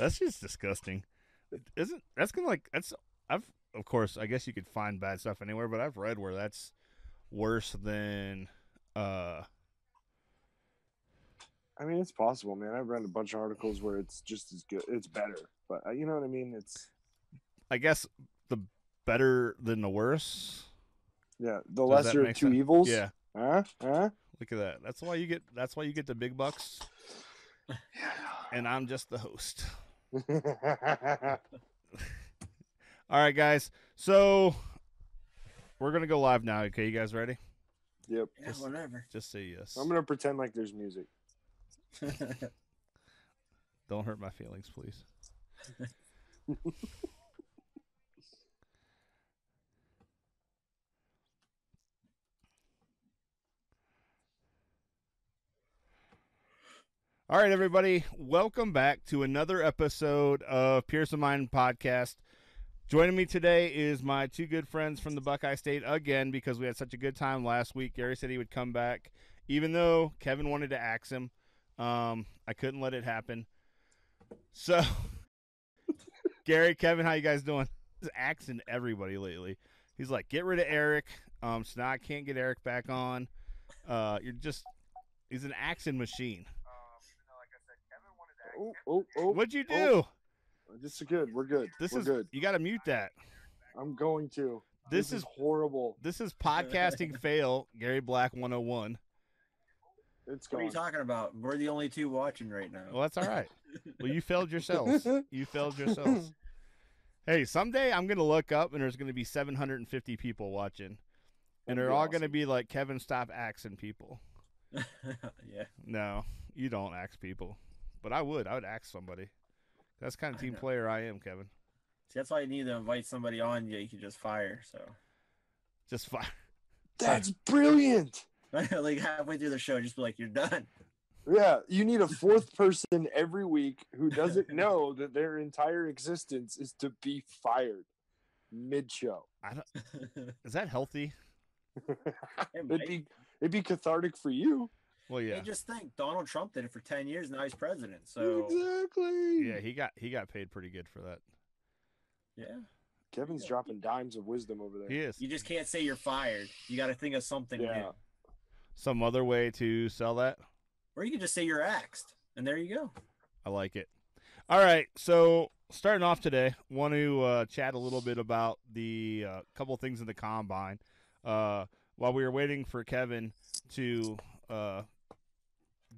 That's just disgusting. Isn't that's gonna like that's I've of course I guess you could find bad stuff anywhere, but I've read where that's worse than uh I mean, it's possible, man. I've read a bunch of articles where it's just as good. It's better, but you know what I mean. It's I guess the better than the worse. yeah, the Does that lesser of make two sense? evils. Yeah. Huh? Huh? Look at that. That's why you get the big bucks and I'm just the host. All right, guys. So we're gonna go live now. Okay, you guys ready? Yep. Yeah, whatever. Just say yes. I'm gonna pretend like there's music. Don't hurt my feelings, please. All right, everybody. Welcome back to another episode of Pearson Mind Podcast. Joining me today is my two good friends from the Buckeye State again because we had such a good time last week. Gary said he would come back, even though Kevin wanted to axe him. I couldn't let it happen. So, Gary, Kevin, how you guys doing? He's axing everybody lately. He's like, get rid of Eric. So now I can't get Eric back on. He's an axing machine. Oh! What'd you do? This is good. We're good. We're good. You got to mute that. I'm going to. This is horrible. This is podcasting fail. Gary Black 101. It's What are gone. you talking about? We're the only two watching right now. Well, that's all right. Well, you failed yourselves. You failed yourselves. Hey, someday I'm gonna look up and there's gonna be 750 people watching, and they're all gonna be like, "Kevin, stop axing people." Yeah. No, you don't axe people, but I would. I would axe somebody. That's the kind of team player I am, Kevin. See, that's why you need to invite somebody on you can just fire. So Just fire. That's brilliant. like halfway through the show, just be like, "You're done." Yeah, you need a fourth person every week who doesn't know that their entire existence is to be fired mid-show. Is that healthy? It'd be cathartic for you. Well, yeah. Hey, just think, Donald Trump did it for 10 years. Now he's president. So Exactly. Yeah, he got paid pretty good for that. yeah, Kevin's dropping dimes of wisdom over there. He is. you just can't say you're fired. You got to think of something Yeah. new, Some other way to sell that. or you can just say you're axed, and there you go. I like it. All right, so starting off today, want to chat a little bit about the couple things in the combine. While we were waiting for Kevin to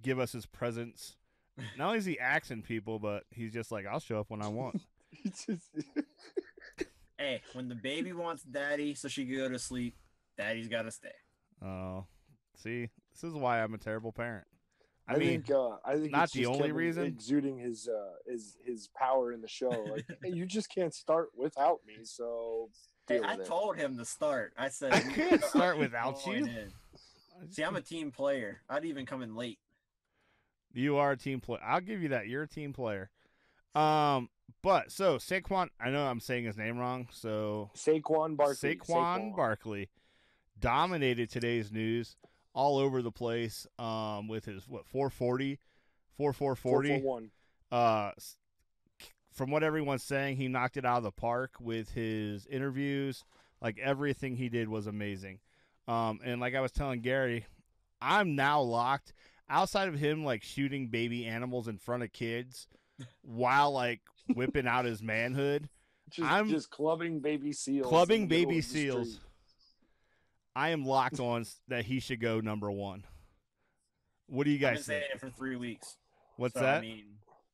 give us his presence, not only is he axing people, but he's just like, I'll show up when I want. Hey, when the baby wants daddy so she can go to sleep, daddy's got to stay. Oh, see, this is why I'm a terrible parent. I think not it's the just only Kevin reason. exuding his power in the show. Like, hey, you just can't start without me. So Hey, deal I with it. told him to start. I said I can't start without going you. in. See, I'm a team player. I'd even come in late. You are a team player. I'll give you that. You're a team player. But so Saquon, I know I'm saying his name wrong. So Saquon Barkley. Saquon Barkley dominated today's news all over the place. With his 440, 440. 441. From what everyone's saying, he knocked it out of the park with his interviews. Like everything he did was amazing. And like I was telling Gary, I'm now locked. Outside of him like shooting baby animals in front of kids while like whipping out his manhood, Just clubbing baby seals. clubbing in the middle baby of the seals. street. I am locked on that he should go number one. What do you I've been guys saying think? it for 3 weeks. What's So, that? I mean,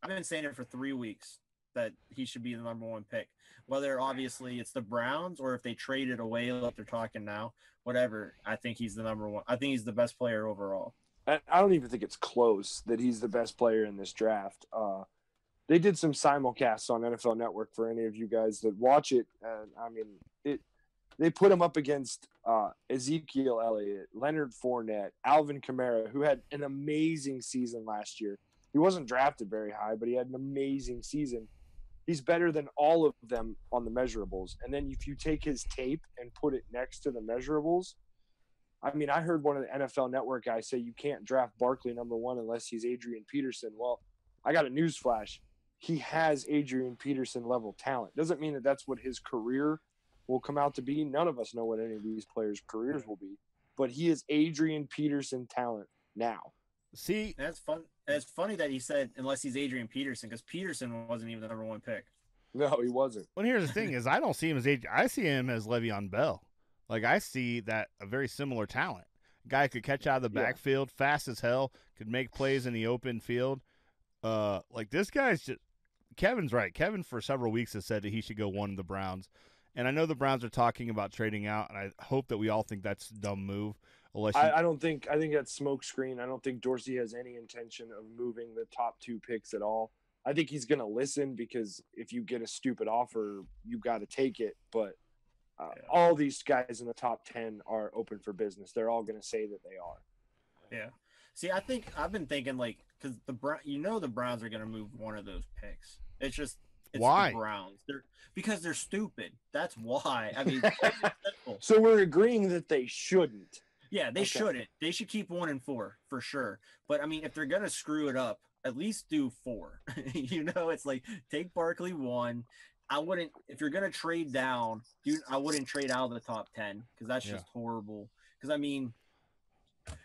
I've been saying it for 3 weeks that he should be the number one pick. Whether obviously it's the Browns or if they trade it away like they're talking now, whatever. I think he's the number one. I think he's the best player overall. I don't even think it's close that he's the best player in this draft. They did some simulcasts on NFL Network for any of you guys that watch it. I mean, they put him up against Ezekiel Elliott, Leonard Fournette, Alvin Kamara, who had an amazing season last year. He wasn't drafted very high, but he had an amazing season. He's better than all of them on the measurables. And then if you take his tape and put it next to the measurables, I mean, I heard one of the NFL Network guys say you can't draft Barkley number one unless he's Adrian Peterson. Well, I got a news flash. he has Adrian Peterson level talent. Doesn't mean that that's what his career will come out to be. None of us know what any of these players' careers will be, but he is Adrian Peterson talent now. See, That's fun. It's funny that he said unless he's Adrian Peterson, because Peterson wasn't even the number 1 pick. No, he wasn't. well, here's the thing: is I don't see him as I see him as Le'Veon Bell. Like I see that a very similar talent. Guy could catch out of the backfield, fast as hell, could make plays in the open field. Like this guy's just. Kevin's right. Kevin for several weeks has said that he should go one of the Browns, and I know the Browns are talking about trading out, and I hope that we all think that's a dumb move. Unless I don't think I think that's smokescreen. I don't think Dorsey has any intention of moving the top 2 picks at all. I think he's going to listen because if you get a stupid offer, you got to take it. But all these guys in the top 10 are open for business. They're all going to say that they are. Yeah. See, I think I've been thinking because the Browns are going to move one of those picks. It's why the Browns? Because they're stupid. That's why. I mean, so we're agreeing that they shouldn't. Yeah, they shouldn't. They should keep 1 and 4 for sure. But I mean, if they're going to screw it up, at least do 4. It's like take Barkley 1. I wouldn't, if you're going to trade down, dude, I wouldn't trade out of the top 10 because that's just horrible. Because I mean,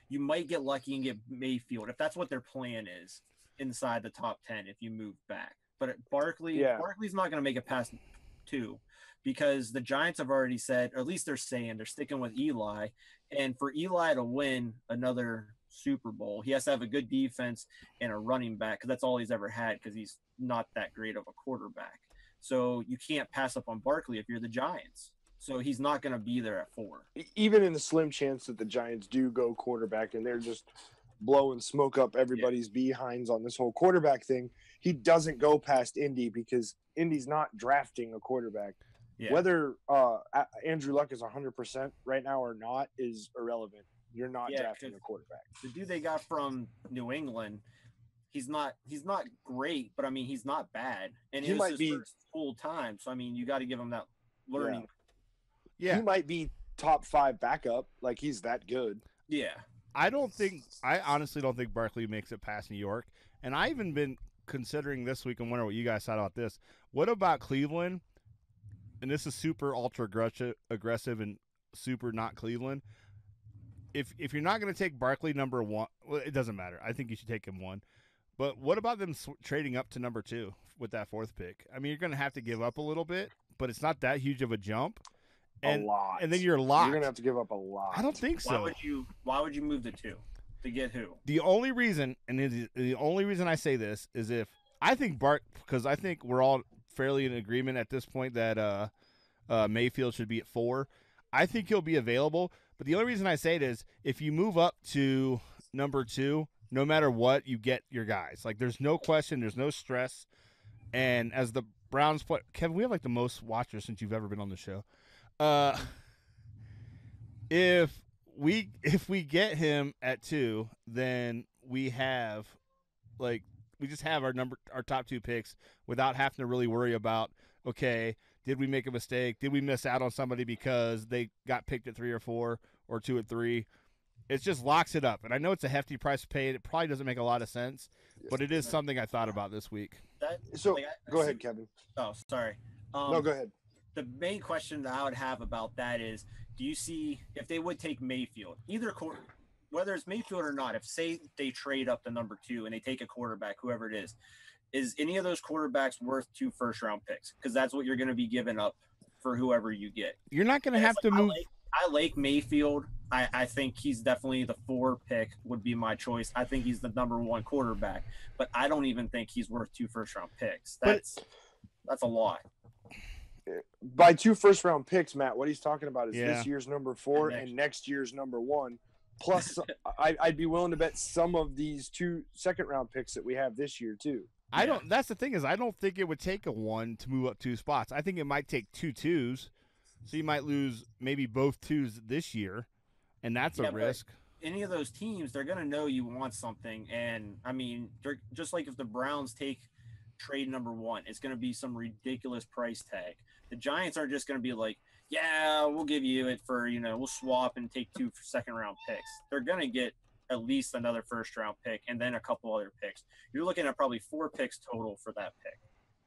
you might get lucky and get Mayfield if that's what their plan is inside the top 10 if you move back. But Barkley's not going to make it past 2 because the Giants have already said, or at least they're saying they're sticking with Eli. And for Eli to win another Super Bowl, he has to have a good defense and a running back because that's all he's ever had because he's not that great of a quarterback. So you can't pass up on Barkley if you're the Giants. So he's not going to be there at 4. Even in the slim chance that the Giants do go quarterback and they're just blowing smoke up everybody's behinds on this whole quarterback thing, he doesn't go past Indy because Indy's not drafting a quarterback. Yeah. Whether Andrew Luck is 100% right now or not is irrelevant. You're not drafting a quarterback. The dude they got from New England, he's not great, but I mean he's not bad, and he might be first full time. So I mean you got to give him that learning. Yeah, he might be top 5 backup. Like he's that good. Yeah, I honestly don't think Barkley makes it past New York, and I even been considering this week and wondering what you guys thought about this. What about Cleveland? And this is super ultra aggressive and super not Cleveland. If you're not going to take Barkley number 1, well, it doesn't matter. I think you should take him 1. But what about them trading up to number 2 with that 4th pick? I mean, you're going to have to give up a little bit, but it's not that huge of a jump. A lot. And then you're locked. You're going to have to give up a lot. I don't think so. Why would you move the 2 to get who? The only reason, and the only reason I say this is if I think because I think we're all fairly in agreement at this point that Mayfield should be at 4. I think he'll be available. But the only reason I say it is if you move up to number 2, no matter what, you get your guys. Like there's no question, there's no stress. And as the Browns play, Kevin, we have like the most watchers since you've ever been on the show. If we get him at 2, then we have we just have our top 2 picks without having to really worry about, okay, did we make a mistake? Did we miss out on somebody because they got picked at 3 or 4 or 2 at 3? It just locks it up. And I know it's a hefty price to pay. It probably doesn't make a lot of sense, but it is something I thought about this week. Go ahead, Kevin. Oh, sorry. No, go ahead. The main question that I would have about that is, do you see if they would take Mayfield, whether it's Mayfield or not, if say they trade up to number 2 and they take a quarterback, whoever it is any of those quarterbacks worth 2 first-round picks? Because that's what you're going to be giving up for whoever you get. You're not going to have to move. I like Mayfield. I think he's definitely the 4 pick would be my choice. I think he's the number 1 quarterback, but I don't even think he's worth 2 first-round picks. That's a lot. By 2 first-round picks, Matt, what he's talking about is this year's number 4 and next year's number 1. Plus, I'd be willing to bet some of these 2 second-round picks that we have this year too. That's the thing is I don't think it would take a 1 to move up 2 spots. I think it might take 2 2s, so you might lose maybe both 2s this year, and that's a risk. Any of those teams, they're going to know you want something, and I mean, they're just like if the Browns take trade number 1, it's going to be some ridiculous price tag. The Giants are just going to be like, yeah, we'll give you it for, we'll swap and take 2 second-round picks. They're going to get at least another first-round pick and then a couple other picks. You're looking at probably 4 picks total for that pick,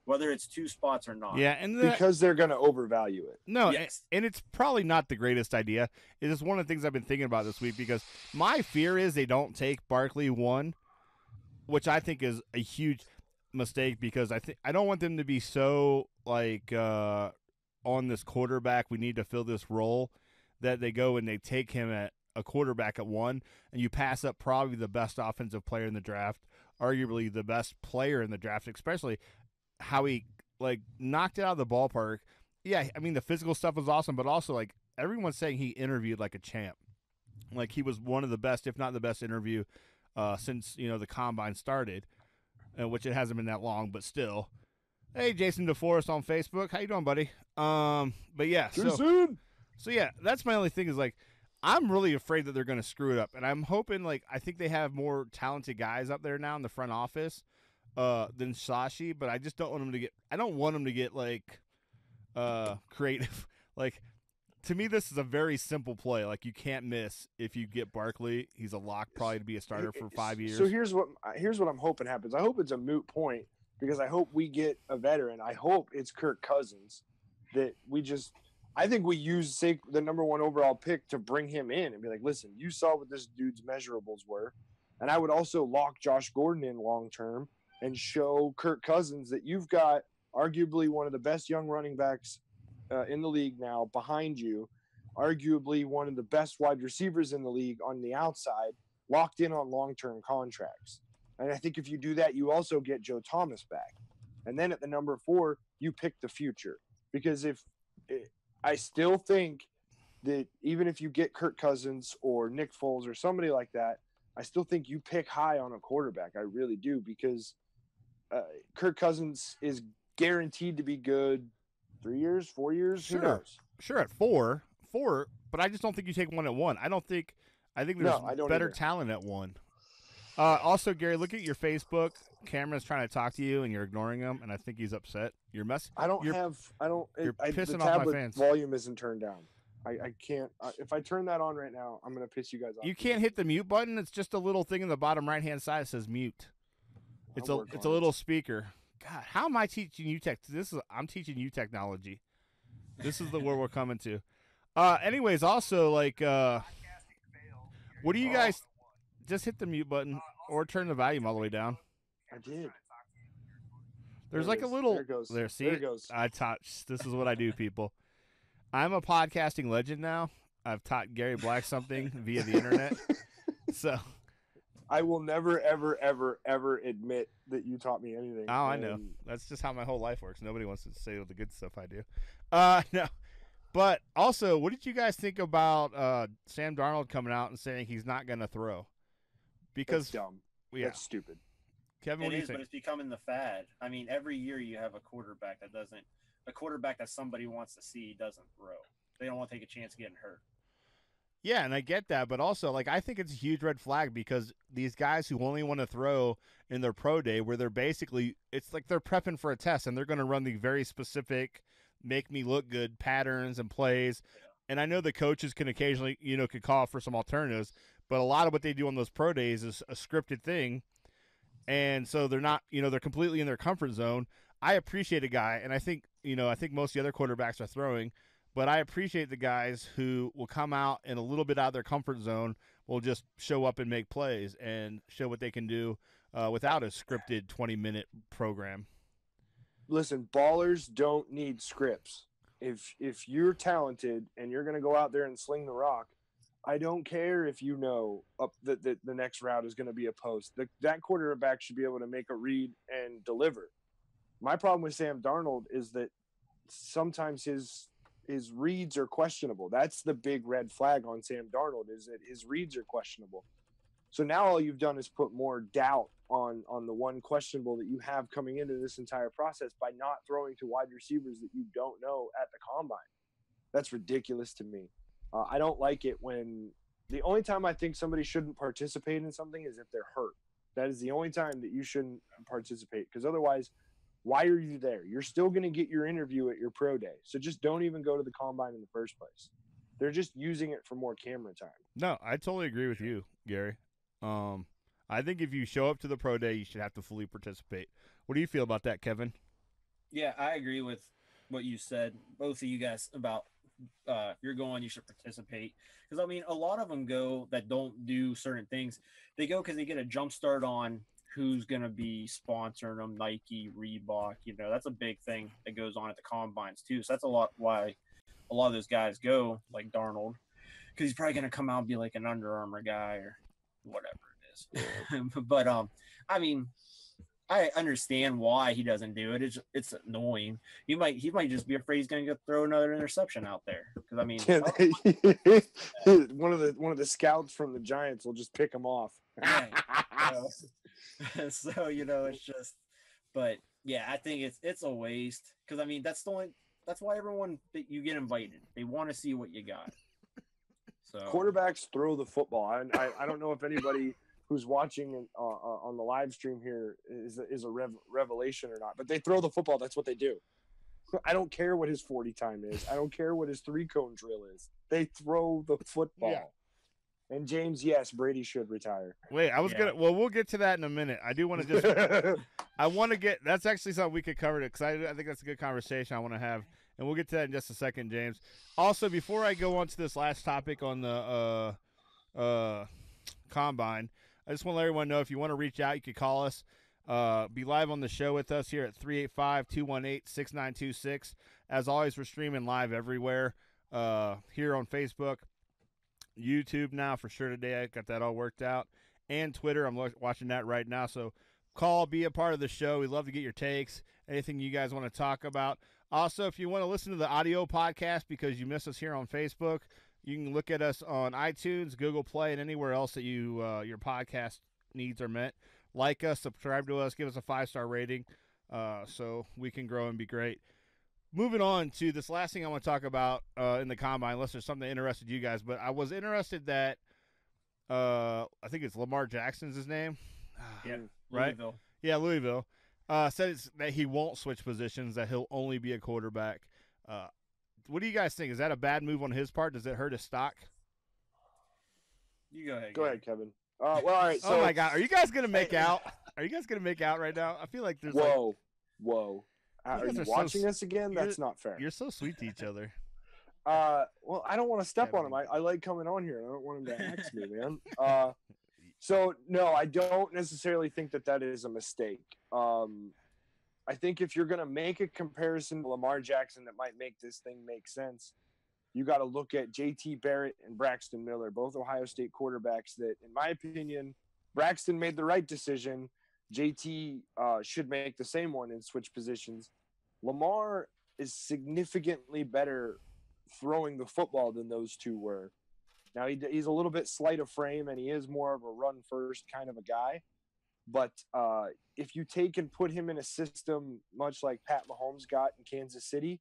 whether it's 2 spots or not. Yeah, and because they're going to overvalue it. No, Yes. and it's probably not the greatest idea. It is one of the things I've been thinking about this week because my fear is they don't take Barkley 1, which I think is a huge mistake because I don't want them to be so like on this quarterback. We need to fill this role that they go and they take him at a quarterback at 1, and you pass up probably the best offensive player in the draft, arguably the best player in the draft, especially how he like knocked it out of the ballpark. Yeah, I mean the physical stuff was awesome, but also like everyone's saying he interviewed like a champ. Like he was one of the best, if not the best interview since, the combine started, which it hasn't been that long, but still. Hey, Jason DeForest on Facebook. How you doing, buddy? But yeah, so yeah, that's my only thing is like I'm really afraid that they're going to screw it up, and I'm hoping like I think they have more talented guys up there now in the front office than Sashi, but I just don't want them to get. I don't want them to get like creative. Like to me, this is a very simple play. Like you can't miss if you get Barkley. He's a lock probably to be a starter for 5 years. So here's what I'm hoping happens. I hope it's a moot point because I hope we get a veteran. I hope it's Kirk Cousins that we just. I think we use the number 1 overall pick to bring him in and be like, listen, you saw what this dude's measurables were. And I would also lock Josh Gordon in long term and show Kirk Cousins that you've got arguably one of the best young running backs in the league now behind you, arguably one of the best wide receivers in the league on the outside, locked in on long-term contracts. And I think if you do that, you also get Joe Thomas back. And then at the number 4, you pick the future. Because I still think that even if you get Kirk Cousins or Nick Foles or somebody like that, I still think you pick high on a quarterback. I really do, because Kirk Cousins is guaranteed to be good 3 years, 4 years. Sure. Who knows? Sure, at four, but I just don't think you take 1 at 1. I think there's better talent at 1. Also, Gary, look at your Facebook. Cameron's trying to talk to you, and you're ignoring him, and I think he's upset. You're pissing off my fans. Volume isn't turned down. I can't. If I turn that on right now, I'm gonna piss you guys off. You can't hit the mute button. It's just a little thing in the bottom right hand side that says mute. It's a little speaker. God, how am I teaching you tech? I'm teaching you technology. This is the where we're coming to. Anyways, also like, what do you guys? Just hit the mute button or turn the volume all the way down. I did. There's like a little. There it goes. See, there it goes. I taught. This is what I do, people. I'm a podcasting legend now. I've taught Gary Black something via the internet. So I will never, ever, ever, ever admit that you taught me anything. Oh, I know. That's just how my whole life works. Nobody wants to say all the good stuff I do. No. But also, what did you guys think about Sam Darnold coming out and saying he's not going to throw? Because that's dumb. Yeah. That's stupid. Kevin, what do you think? But it's becoming the fad. I mean, every year you have a quarterback that somebody wants to see doesn't throw. They don't want to take a chance getting hurt. Yeah, and I get that, but also, like, I think it's a huge red flag because these guys who only want to throw in their pro day, where they're basically, it's like they're prepping for a test, and they're going to run the very specific, make me look good patterns and plays. And I know the coaches can occasionally, could call for some alternatives, but a lot of what they do on those pro days is a scripted thing. And so they're not, they're completely in their comfort zone. I appreciate a guy, and I think most of the other quarterbacks are throwing, but I appreciate the guys who will come out and a little bit out of their comfort zone, will just show up and make plays and show what they can do without a scripted 20-minute program. Listen, ballers don't need scripts. If you're talented and you're going to go out there and sling the rock, I don't care if that the next route is going to be a post. That quarterback should be able to make a read and deliver. My problem with Sam Darnold is that sometimes his reads are questionable. That's the big red flag on Sam Darnold, is that his reads are questionable. So now all you've done is put more doubt on the one questionable that you have coming into this entire process by not throwing to wide receivers that you don't know at the combine. That's ridiculous to me. I don't like it when the only time I think somebody shouldn't participate in something is if they're hurt. That is the only time that you shouldn't participate, because otherwise, why are you there? You're still going to get your interview at your pro day. So just don't even go to the combine in the first place. They're just using it for more camera time. No, I totally agree with you, Gary. I think if you show up to the pro day, you should have to fully participate. What do you feel about that, Kevin? Yeah, I agree with what you said, both of you guys, about you're going, you should participate. Because, I mean, a lot of them go that don't do certain things. They go because they get a jump start on who's going to be sponsoring them, Nike, Reebok. That's a big thing that goes on at the combines, too. So that's a lot why a lot of those guys go, like Darnold, because he's probably going to come out and be like an Under Armour guy or whatever it is. But, I mean, I understand why he doesn't do it. It's annoying. He might just be afraid he's going to throw another interception out there. Because I mean, one of the scouts from the Giants will just pick him off. Right. So it's just. But yeah, I think it's a waste. Because I mean, that's why everyone that you get invited. They want to see what you got. So quarterbacks throw the football. I don't know if anybody who's watching on the live stream here is a revelation or not, but they throw the football. That's what they do. I don't care what his 40 time is. I don't care what his 3-cone drill is. They throw the football. Yeah. And James, yes, Brady should retire. Wait, we'll get to that in a minute. I do want to just, that's actually something we could cover because I think that's a good conversation I want to have. And we'll get to that in just a second, James. Also, before I go on to this last topic on the combine, I just want to let everyone know if you want to reach out, you could call us. Be live on the show with us here at 385-218-6926. As always, we're streaming live everywhere here on Facebook, YouTube now for sure today. I got that all worked out. And Twitter. I'm watching that right now. So call, be a part of the show. We'd love to get your takes, anything you guys want to talk about. Also, if you want to listen to the audio podcast because you miss us here on Facebook, you can look at us on iTunes, Google Play, and anywhere else that your podcast needs are met. Like us, subscribe to us, give us a 5-star rating so we can grow and be great. Moving on to this last thing I want to talk about in the combine, unless there's something that interested you guys. But I was interested that I think it's Lamar Jackson's his name. Yeah, right? Louisville. Yeah, Louisville. Said that he won't switch positions, that he'll only be a quarterback. What do you guys think? Is that a bad move on his part? Does it hurt his stock? You go ahead. Go ahead, Kevin. Well, all right. So, oh my God, are you guys gonna make out? Are you guys gonna make out right now? I feel like there's whoa. Are you watching us again? That's not fair. You're so sweet to each other. Well, I don't want to step on him. I like coming on here. I don't want him to axe me, man. So no, I don't necessarily think that is a mistake. I think if you're going to make a comparison to Lamar Jackson that might make this thing make sense, you got to look at J.T. Barrett and Braxton Miller, both Ohio State quarterbacks that, in my opinion, Braxton made the right decision. J.T. Should make the same one and switch positions. Lamar is significantly better throwing the football than those two were. Now, he's a little bit slight of frame, and he is more of a run-first kind of a guy. But if you take and put him in a system much like Pat Mahomes got in Kansas City,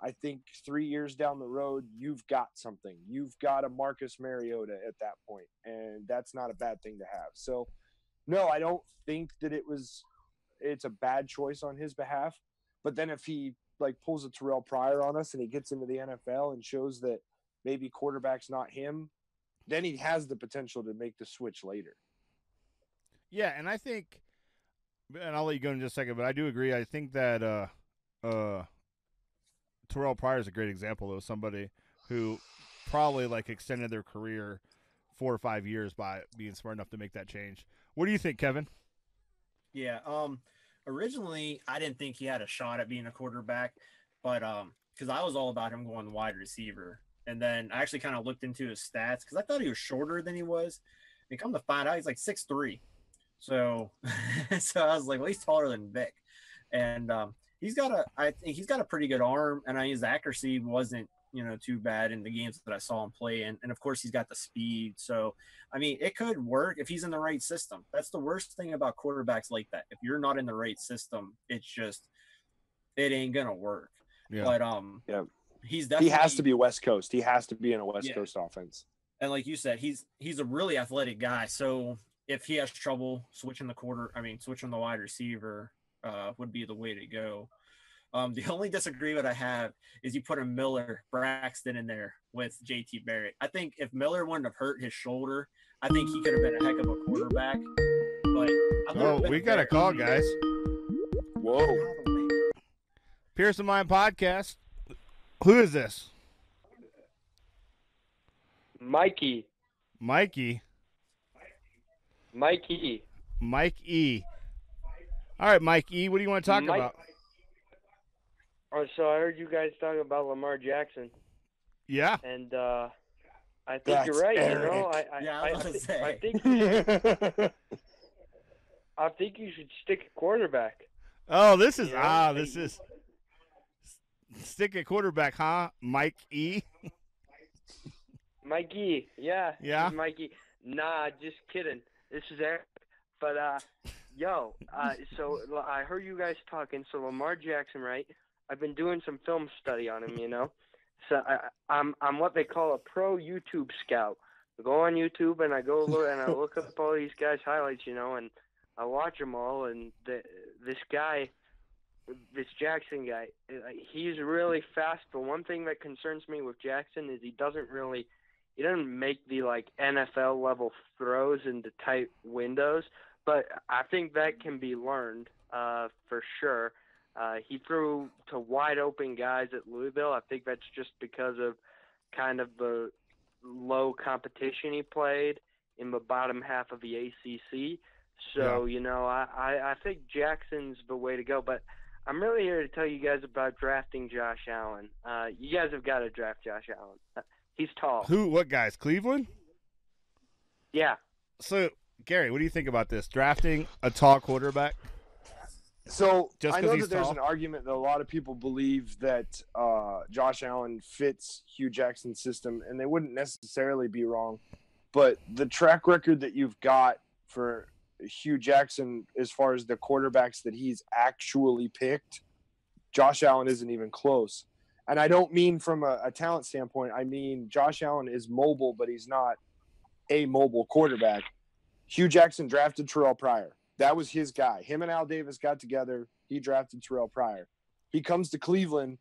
I think 3 years down the road, you've got something. You've got a Marcus Mariota at that point, and that's not a bad thing to have. So, no, I don't think that it's a bad choice on his behalf. But then if he pulls a Terrell Pryor on us and he gets into the NFL and shows that maybe quarterback's not him, then he has the potential to make the switch later. Yeah, and I think, and I'll let you go in just a second, but I do agree. I think that Terrell Pryor is a great example of somebody who probably extended their career 4 or 5 years by being smart enough to make that change. What do you think, Kevin? Yeah, originally I didn't think he had a shot at being a quarterback, but because I was all about him going wide receiver. And then I actually kind of looked into his stats because I thought he was shorter than he was. And come to find out, he's 6'3". So, so I was like, well, he's taller than Vic, and I think he's got a pretty good arm, and his accuracy wasn't too bad in the games that I saw him play in, and of course he's got the speed. So, I mean, it could work if he's in the right system. That's the worst thing about quarterbacks like that. If you're not in the right system, it ain't gonna work. Yeah. But yeah. He's definitely, he has to be West Coast. He has to be in a West Coast offense. And like you said, he's a really athletic guy. So if he has trouble switching the wide receiver would be the way to go. The only disagreement I have is you put a Miller Braxton in there with JT Barrett. I think if Miller wouldn't have hurt his shoulder, I think he could have been a heck of a quarterback. But we got a call, guys. Whoa. Pearson Mind Podcast. Who is this? Mikey. Mikey. Mike E. Mike E. All right, Mike E. What do you want to talk about? Oh, so I heard you guys talking about Lamar Jackson. Yeah. And I think you're right. Eric. You know, I think you should stick a quarterback. Oh, this is Yeah. this is stick a quarterback, huh? Mike E. Mikey, yeah. Yeah? This is Mikey. Nah, just kidding. This is Eric. But, so I heard you guys talking. So Lamar Jackson, right? I've been doing some film study on him, you know. So I'm what they call a pro YouTube scout. I go on YouTube and I go look and I look up all these guys' highlights, you know, and I watch them all. And this Jackson guy, he's really fast. But one thing that concerns me with Jackson is he doesn't make the like NFL level throws into tight windows, but I think that can be learned for sure. He threw to wide open guys at Louisville. I think that's just because of kind of the low competition he played in the bottom half of the ACC. So, you know, I think Jackson's the way to go, but I'm really here to tell you guys about drafting Josh Allen. You guys have got to draft Josh Allen. He's tall. Who? What guys? Cleveland? Yeah. So, Gary, what do you think about this? Drafting a tall quarterback? So Just I 'cause know he's that there's tall? an argument that a lot of people believe that Josh Allen fits Hugh Jackson's system, and they wouldn't necessarily be wrong. But the track record that you've got for Hugh Jackson as far as the quarterbacks that he's actually picked, Josh Allen isn't even close. And I don't mean from a talent standpoint. I mean Josh Allen is mobile, but he's not a mobile quarterback. Hugh Jackson drafted Terrell Pryor. That was his guy. Him and Al Davis got together. He drafted Terrell Pryor. He comes to Cleveland.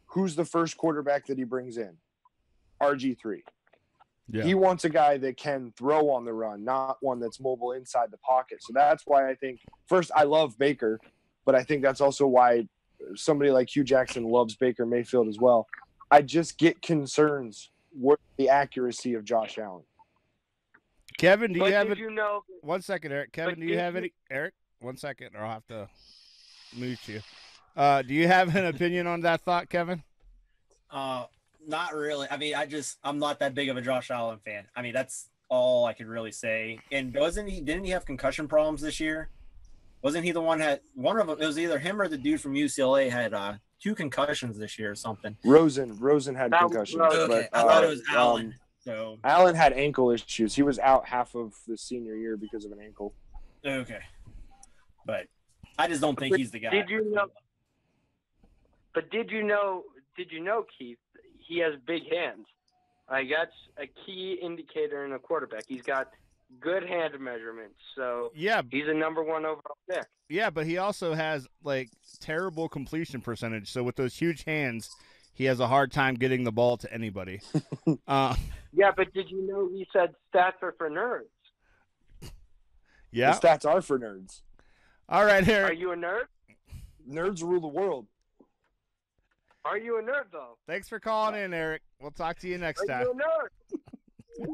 Who's the first quarterback that he brings in? RG3. Yeah. He wants a guy that can throw on the run, not one that's mobile inside the pocket. So that's why I think, first, I love Baker, but I think that's also why somebody like Hugh Jackson loves Baker Mayfield as well. I just get concerns with the accuracy of Josh Allen. Kevin, do you have it? You know, 1 second, Eric. Kevin, but do you did have you- any? Eric, 1 second, or I'll have to mute you. Do you have an opinion on that thought, Kevin? Not really. I mean, I'm not that big of a Josh Allen fan. I mean, that's all I could really say. And didn't he have concussion problems this year? Wasn't he the one that one of them? It was either him or the dude from UCLA had 2 concussions this year or something. Rosen had That- concussions. Okay, but, I thought it was Allen. So Allen had ankle issues. He was out half of the senior year because of an ankle. okay, but I just don't think he's the guy. Did you know? But did you know, Keith? He has big hands. That's a key indicator in a quarterback. He's got good hand measurements, so Yeah, he's a number 1 overall pick. yeah, but he also has like terrible completion percentage. So with those huge hands, he has a hard time getting the ball to anybody. Yeah, but did you know he said stats are for nerds? Yeah. The stats are for nerds. All right, Are Eric. you a nerd? Nerds rule the world. Are you a nerd, though? Thanks for calling in, Eric. We'll talk to you next Are time. you a nerd?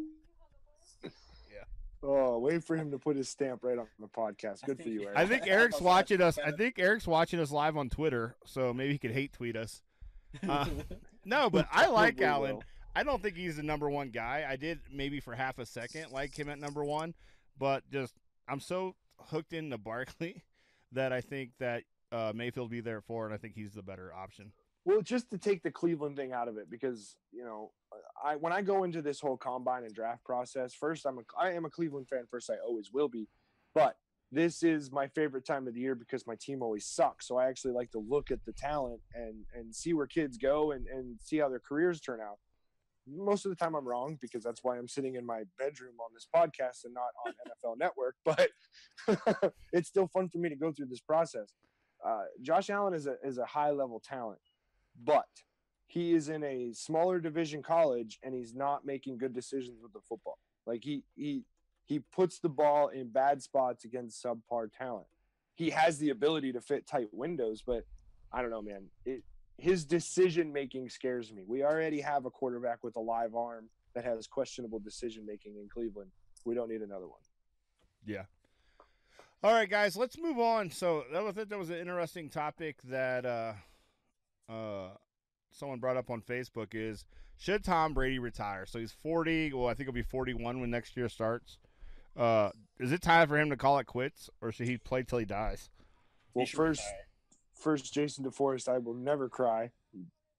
Oh, wait for him to put his stamp right on the podcast. Good for you, Eric. I think Eric's watching us. I think Eric's watching us live on Twitter, so maybe he could hate tweet us. No, but I like Probably Allen. will. I don't think he's the number 1 guy. I did maybe for half a second like him at number 1, but just I'm so hooked into Barkley that I think that Mayfield will be there for, and I think he's the better option. Well, just to take the Cleveland thing out of it, because when I go into this whole combine and draft process, first I am a Cleveland fan. First, I always will be, but this is my favorite time of the year because my team always sucks. So I actually like to look at the talent and see where kids go and see how their careers turn out. Most of the time I'm wrong because that's why I'm sitting in my bedroom on this podcast and not on NFL Network. But it's still fun for me to go through this process. Josh Allen is a high level talent, but he is in a smaller division college and he's not making good decisions with the football. Like he puts the ball in bad spots against subpar talent. He has the ability to fit tight windows, but I don't know, man. His decision making scares me. We already have a quarterback with a live arm that has questionable decision making in Cleveland. We don't need another one. Yeah. All right, guys, let's move on. So that was an interesting topic that someone brought up on Facebook is, should Tom Brady retire? So he's 40. Well, I think he'll be 41 when next year starts. Is it time for him to call it quits, or should he play till he dies? Well, first, Jason DeForest, I will never cry,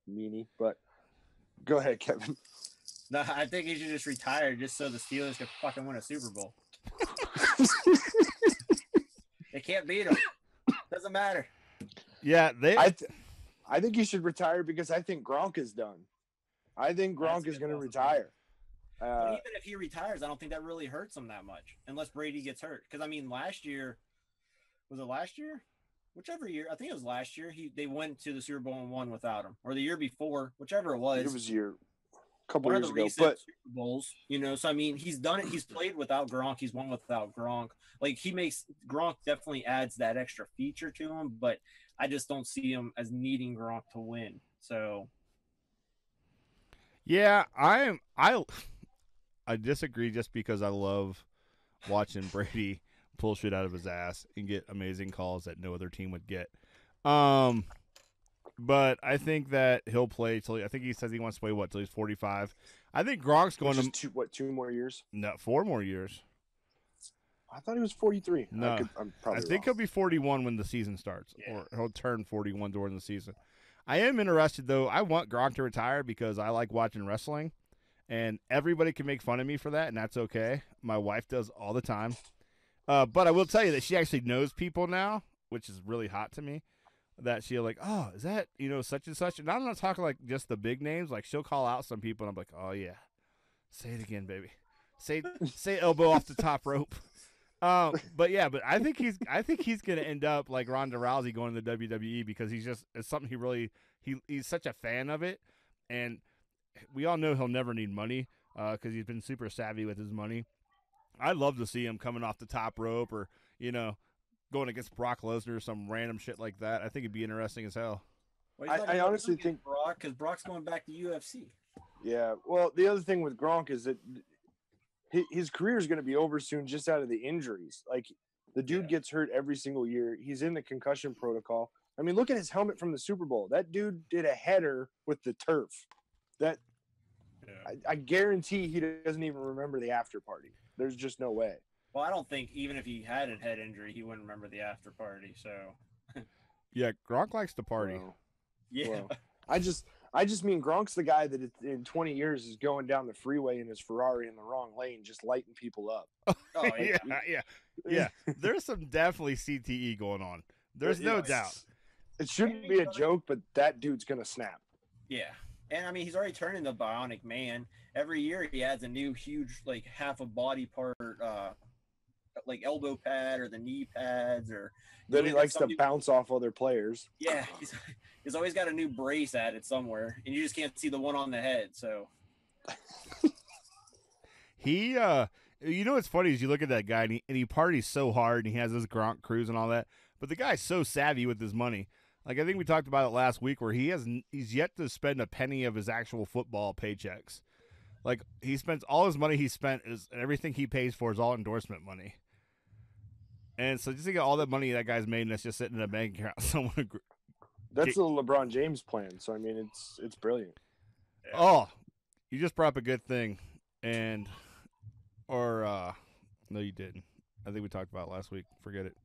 meanie. But go ahead, Kevin. No, I think he should just retire just so the Steelers can fucking win a Super Bowl. They can't beat him. Doesn't matter. Yeah, I think he should retire because I think Gronk is done. I think Gronk is going to retire. But even if he retires, I don't think that really hurts him that much, unless Brady gets hurt. Because I mean, last year, was it last year? Whichever year, I think it was last year. They went to the Super Bowl and won without him, or the year before, whichever it was. It was a couple one years of the ago. recent But Super Bowls, So I mean, he's done it. He's played without Gronk. He's won without Gronk. Like Gronk definitely adds that extra feature to him, but I just don't see him as needing Gronk to win. So, yeah, I disagree just because I love watching Brady pull shit out of his ass and get amazing calls that no other team would get. But I think that he'll play till I think he says he wants to play till he's 45. I think Gronk's going to two more years? No, 4 more years. I thought he was 43. No, I'm probably I think he'll be 41 when the season starts, or he'll turn 41 during the season. I am interested though. I want Gronk to retire because I like watching wrestling. And everybody can make fun of me for that, and that's okay. My wife does all the time. But I will tell you that she actually knows people now, which is really hot to me, that she'll like, oh, is that, such and such? And I'm not talking like just the big names. Like, she'll call out some people, and I'm like, oh, yeah. Say it again, baby. Say elbow off the top rope. But I think he's going to end up like Ronda Rousey going to the WWE because it's something he's such a fan of it. And we all know he'll never need money because he's been super savvy with his money. I'd love to see him coming off the top rope or, going against Brock Lesnar or some random shit like that. I think it'd be interesting as hell. Well, I honestly think Brock, because Brock's going back to UFC. Yeah. Well, the other thing with Gronk is that his career is going to be over soon just out of the injuries. Like, the dude gets hurt every single year. He's in the concussion protocol. I mean, look at his helmet from the Super Bowl. That dude did a header with the turf. I guarantee he doesn't even remember the after party. There's just no way. Well, I don't think even if he had a head injury, he wouldn't remember the after party. So, yeah, Gronk likes to party. Well, yeah, well, I just mean Gronk's the guy that in 20 years is going down the freeway in his Ferrari in the wrong lane, just lighting people up. Oh, yeah. There's some definitely CTE going on. There's no doubt. It shouldn't be a joke, but that dude's gonna snap. Yeah. And I mean, he's already turning the Bionic Man. Every year he adds a new huge, like half a body part, like elbow pad or the knee pads, or then he likes to bounce off other players. Yeah, he's always got a new brace added somewhere, and you just can't see the one on the head. So he, what's funny is you look at that guy and he parties so hard and he has this Gronk cruise and all that, but the guy's so savvy with his money. Like, I think we talked about it last week where he's yet to spend a penny of his actual football paychecks. Like, he spends all his money everything he pays for is all endorsement money. And so just think of all that money that guy's made and that's just sitting in a bank account. That's the LeBron James plan. So, I mean, it's brilliant. Oh, you just brought up a good thing. No, you didn't. I think we talked about it last week. Forget it.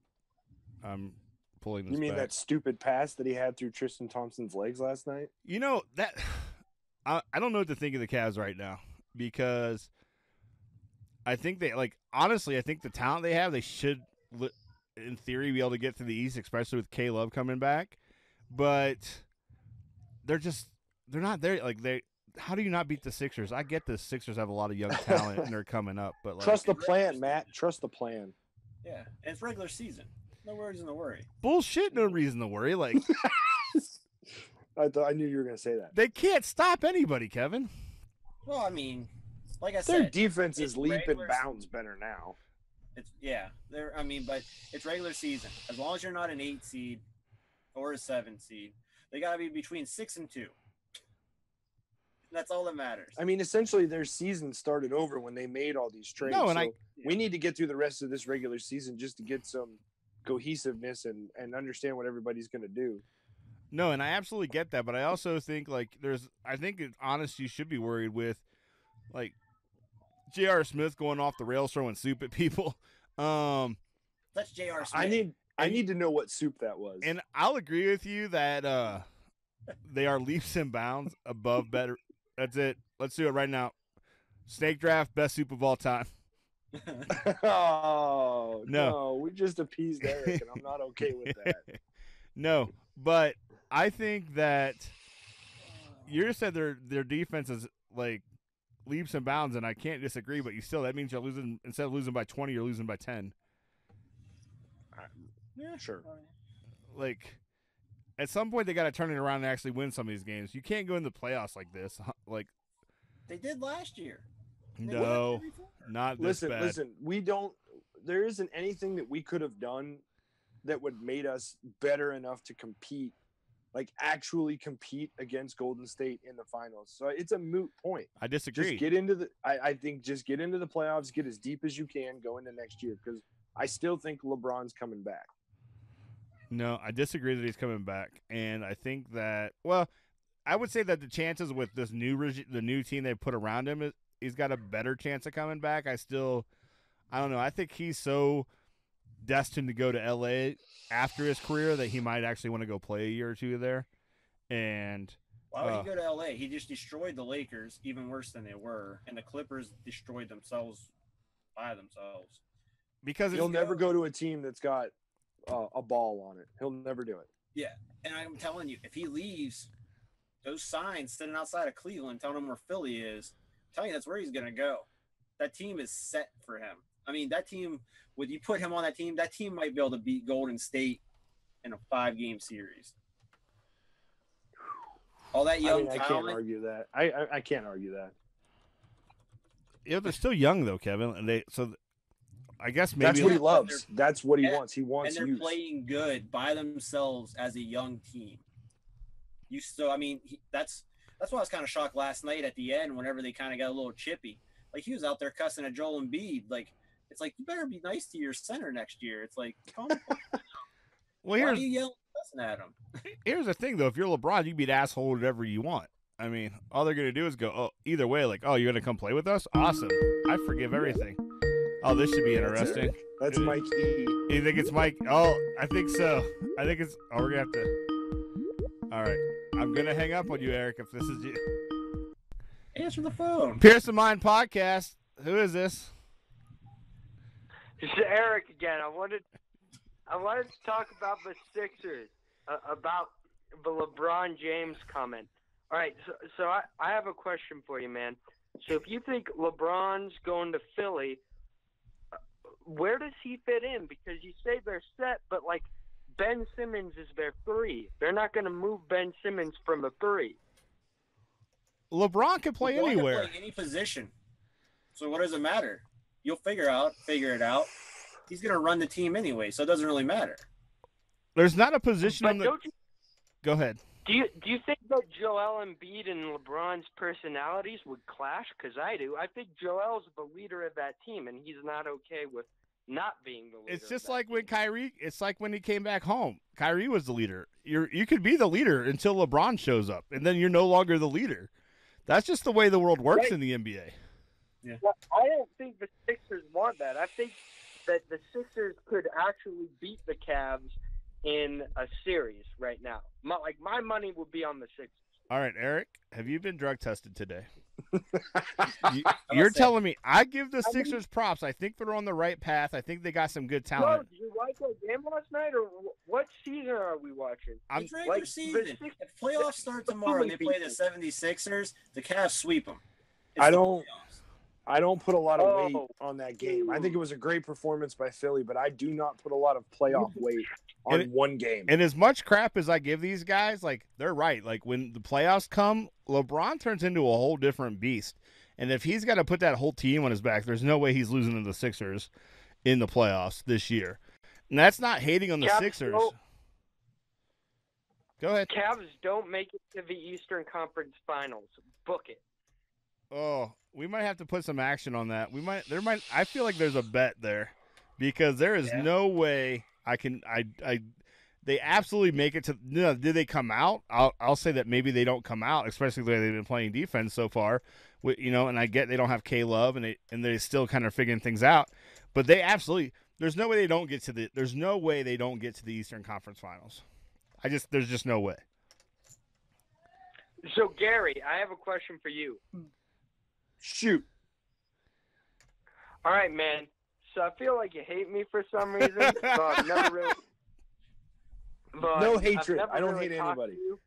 I'm pulling this You mean back. that stupid pass that he had through Tristan Thompson's legs last night? That I don't know what to think of the Cavs right now because I think honestly, I think the talent they have, they should, in theory, be able to get to the East, especially with K Love coming back. But they're not there. Like, how do you not beat the Sixers? I get the Sixers have a lot of young talent and they're coming up, but trust the plan, Matt. Trust the plan. Yeah, and it's regular season. No reason to worry. Bullshit. No reason to worry. Like I knew you were going to say that. they can't stop anybody, Kevin. Well, I mean, like I Their said, defense is it's leap and regular bounds better now. It's but it's regular season. As long as you're not an 8 seed or a 7 seed, they got to be between 6 and 2. That's all that matters. I mean, essentially, their season started over when they made all these trades. No, and so we need to get through the rest of this regular season just to get some cohesiveness and understand what everybody's going to do. No, and I absolutely get that, but I also think I think it's honest you should be worried with like J.R. Smith going off the rails throwing soup at people. That's J.R. Smith. I need to know what soup that was. And I'll agree with you that they are leaps and bounds above better. That's it. Let's do it right now. Snake draft, best soup of all time. Oh, no, we just appeased Eric, and I'm not okay with that. No, but I think that you said their defense is like leaps and bounds, and I can't disagree. But that means you're losing instead of losing by 20, you're losing by 10. Yeah, sure. Like at some point they got to turn it around and actually win some of these games. You can't go in the playoffs like this. Like they did last year. No, not this bad. Listen, there isn't anything that we could have done that would made us better enough to compete, like actually compete against Golden State in the finals. So it's a moot point. I disagree. I think just get into the playoffs, get as deep as you can, go into next year, because I still think LeBron's coming back. No, I disagree that he's coming back, and I think that I would say that the chances with this the new team they put around him he's got a better chance of coming back. I don't know. I think he's so destined to go to L.A. after his career that he might actually want to go play a year or two there. And why would he go to L.A.? He just destroyed the Lakers even worse than they were, and the Clippers destroyed themselves by themselves. Because he'll never go to a team that's got a ball on it. He'll never do it. Yeah, and I'm telling you, if he leaves, those signs sitting outside of Cleveland telling him where Philly is, I'm telling you that's where he's going to go. That team is set for him. I mean, that team, when you put him on that team might be able to beat Golden State in a 5-game series. All that young talent. I can't argue that. I can't argue that. Yeah, they're still young though, Kevin. And I guess maybe that's what he loves. That's what he wants. He wants. And they're playing good by themselves as a young team. That's why I was kind of shocked last night at the end whenever they kind of got a little chippy. Like he was out there cussing at Joel Embiid. Like it's like you better be nice to your center next year. It's like, calm down. Why are you yelling cussing at him? Here's the thing though: if you're LeBron, you can be an asshole whatever you want. I mean, all they're gonna do is go, either way. Like, you're gonna come play with us? Awesome. I forgive everything. Oh, this should be interesting. That's Mike E. You think it's Mike? Oh, I think so. I think it's. Oh, we're gonna have to. All right, I'm gonna hang up on you, Eric. If this is you, answer the phone. Pierce of Mind podcast. Who is this? It's Eric again. I wanted to talk about the Sixers, about the LeBron James comment. All right, so I have a question for you, man. So if you think LeBron's going to Philly, where does he fit in? Because you say they're set, but like Ben Simmons is their 3. They're not going to move Ben Simmons from a 3. LeBron can play anywhere. Can play any position. So what does it matter? You'll figure it out. He's going to run the team anyway, so it doesn't really matter. There's not a position on the. Go ahead. Do you think that Joel Embiid and LeBron's personalities would clash? Because I do. I think Joel's the leader of that team, and he's not okay with not being the leader. It's just like when Kyrie. It's like when he came back home. Kyrie was the leader. You could be the leader until LeBron shows up, and then you're no longer the leader. That's just the way the world works in the NBA. Yeah. Well, I don't think the Sixers want that. I think that the Sixers could actually beat the Cavs in a series right now. My money would be on the Sixers. All right, Eric, have you been drug tested today? You're telling me I give the Sixers props. I think they're on the right path. I think they got some good talent. Bro, did you watch that game last night, or what season are we watching? It's regular season. If playoffs start tomorrow and they play the 76ers, the Cavs sweep them. I don't put a lot of weight Oh. on that game. I think it was a great performance by Philly, but I do not put a lot of playoff weight on one game. And as much crap as I give these guys, like, they're right. Like, when the playoffs come, LeBron turns into a whole different beast. And if he's got to put that whole team on his back, there's no way he's losing to the Sixers in the playoffs this year. And that's not hating on the Cavs Sixers. don't- Go ahead. Cavs don't make it to the Eastern Conference Finals. Book it. Oh, we might have to put some action on that. I feel like there's a bet there because there is no way they absolutely make it to. No, did they come out? I'll say that maybe they don't come out, especially the way they've been playing defense so far. And I get they don't have K-Love and they're still kind of figuring things out, but they absolutely. There's no way they don't get to the Eastern Conference Finals. There's just no way. So, Gary, I have a question for you. Shoot. All right, man. So I feel like you hate me for some reason. But I've never really. But No I've hatred. never I don't really hate talked anybody. to you.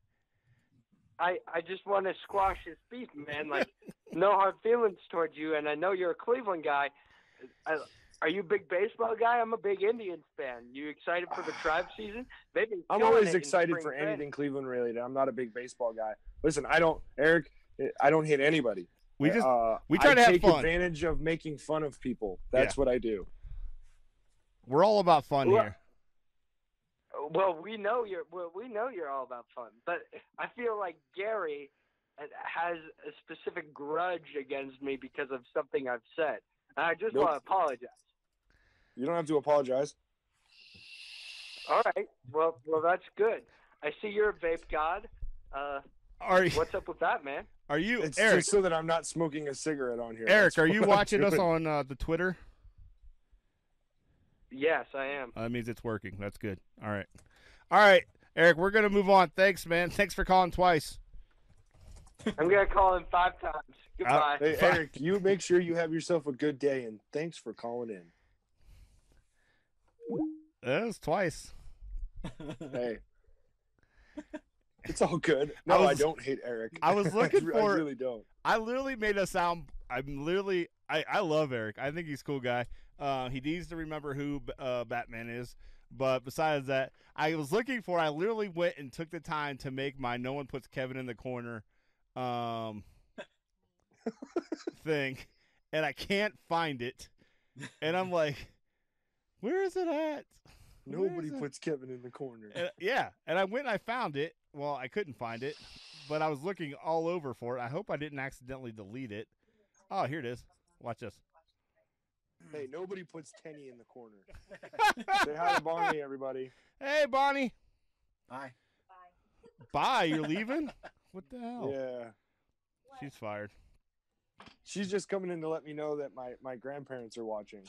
I just want to squash this beef, man. Like, no hard feelings towards you, and I know you're a Cleveland guy. Are you a big baseball guy? I'm a big Indians fan. You excited for the Tribe season? They've been I'm killing always it in excited spring for training. anything Cleveland related. I'm not a big baseball guy. Listen, I don't hate anybody. We try I to have take fun. advantage of making fun of people. That's what I do. We're all about fun Well- here. Well, we know you're all about fun, but I feel like Gary has a specific grudge against me because of something I've said. And I just Nope. want to apologize. You don't have to apologize. All right. Well, that's good. I see you're a vape god. What's up with that, man? Are you It's Eric? just so that I'm not smoking a cigarette on here. Eric, That's are you what I'm watching us doing. on the Twitter? Yes, I am. That means it's working. That's good. All right, Eric. We're gonna move on. Thanks, man. Thanks for calling twice. I'm gonna call him 5 times. Goodbye. Hey, Eric, you make sure you have yourself a good day, and thanks for calling in. That was twice. Hey. It's all good. I No, I was- don't hate Eric. I was looking I for- really don't. I literally made a sound. I love Eric. I think he's a cool guy. He needs to remember who Batman is. But besides that, I literally went and took the time to make my "No one puts Kevin in the corner" thing, and I can't find it. And I'm like, where is it at? Where Nobody is it? puts Kevin in the corner. And I went and I found it. Well, I couldn't find it, but I was looking all over for it. I hope I didn't accidentally delete it. Oh, here it is. Watch this. Hey, nobody puts Tenny in the corner. Say hi to Bonnie, everybody. Hey, Bonnie. Bye. Bye. You're leaving? What the hell? Yeah. She's fired. She's just coming in to let me know that my grandparents are watching.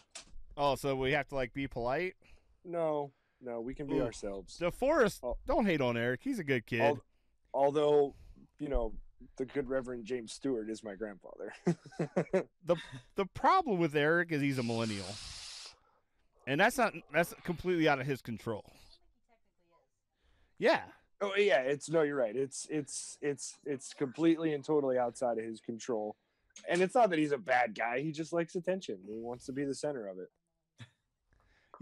Oh, so we have to be polite? No, we can be Ooh. ourselves. DeForest, Oh. don't hate on Eric. He's a good kid. Although, the good Reverend James Stewart is my grandfather. The problem with Eric is he's a millennial. And that's completely out of his control. Yeah. Oh yeah, you're right. It's completely and totally outside of his control. And it's not that he's a bad guy. He just likes attention. He wants to be the center of it.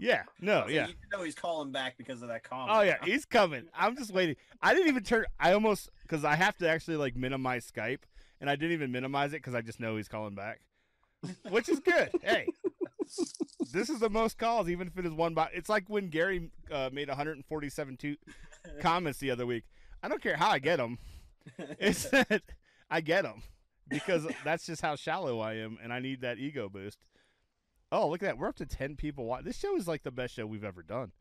Yeah. No, So yeah. You know he's calling back because of that comment. Oh yeah, he's coming. I'm just waiting. I didn't even turn. Because I have to actually minimize Skype, and I didn't even minimize it because I just know he's calling back, which is good. Hey, this is the most calls, even if it is one by. It's like when Gary made 147 comments the other week. I don't care how I get them. It's that I get them because that's just how shallow I am, and I need that ego boost. Oh, look at that. We're up to 10 people watching. This show is the best show we've ever done.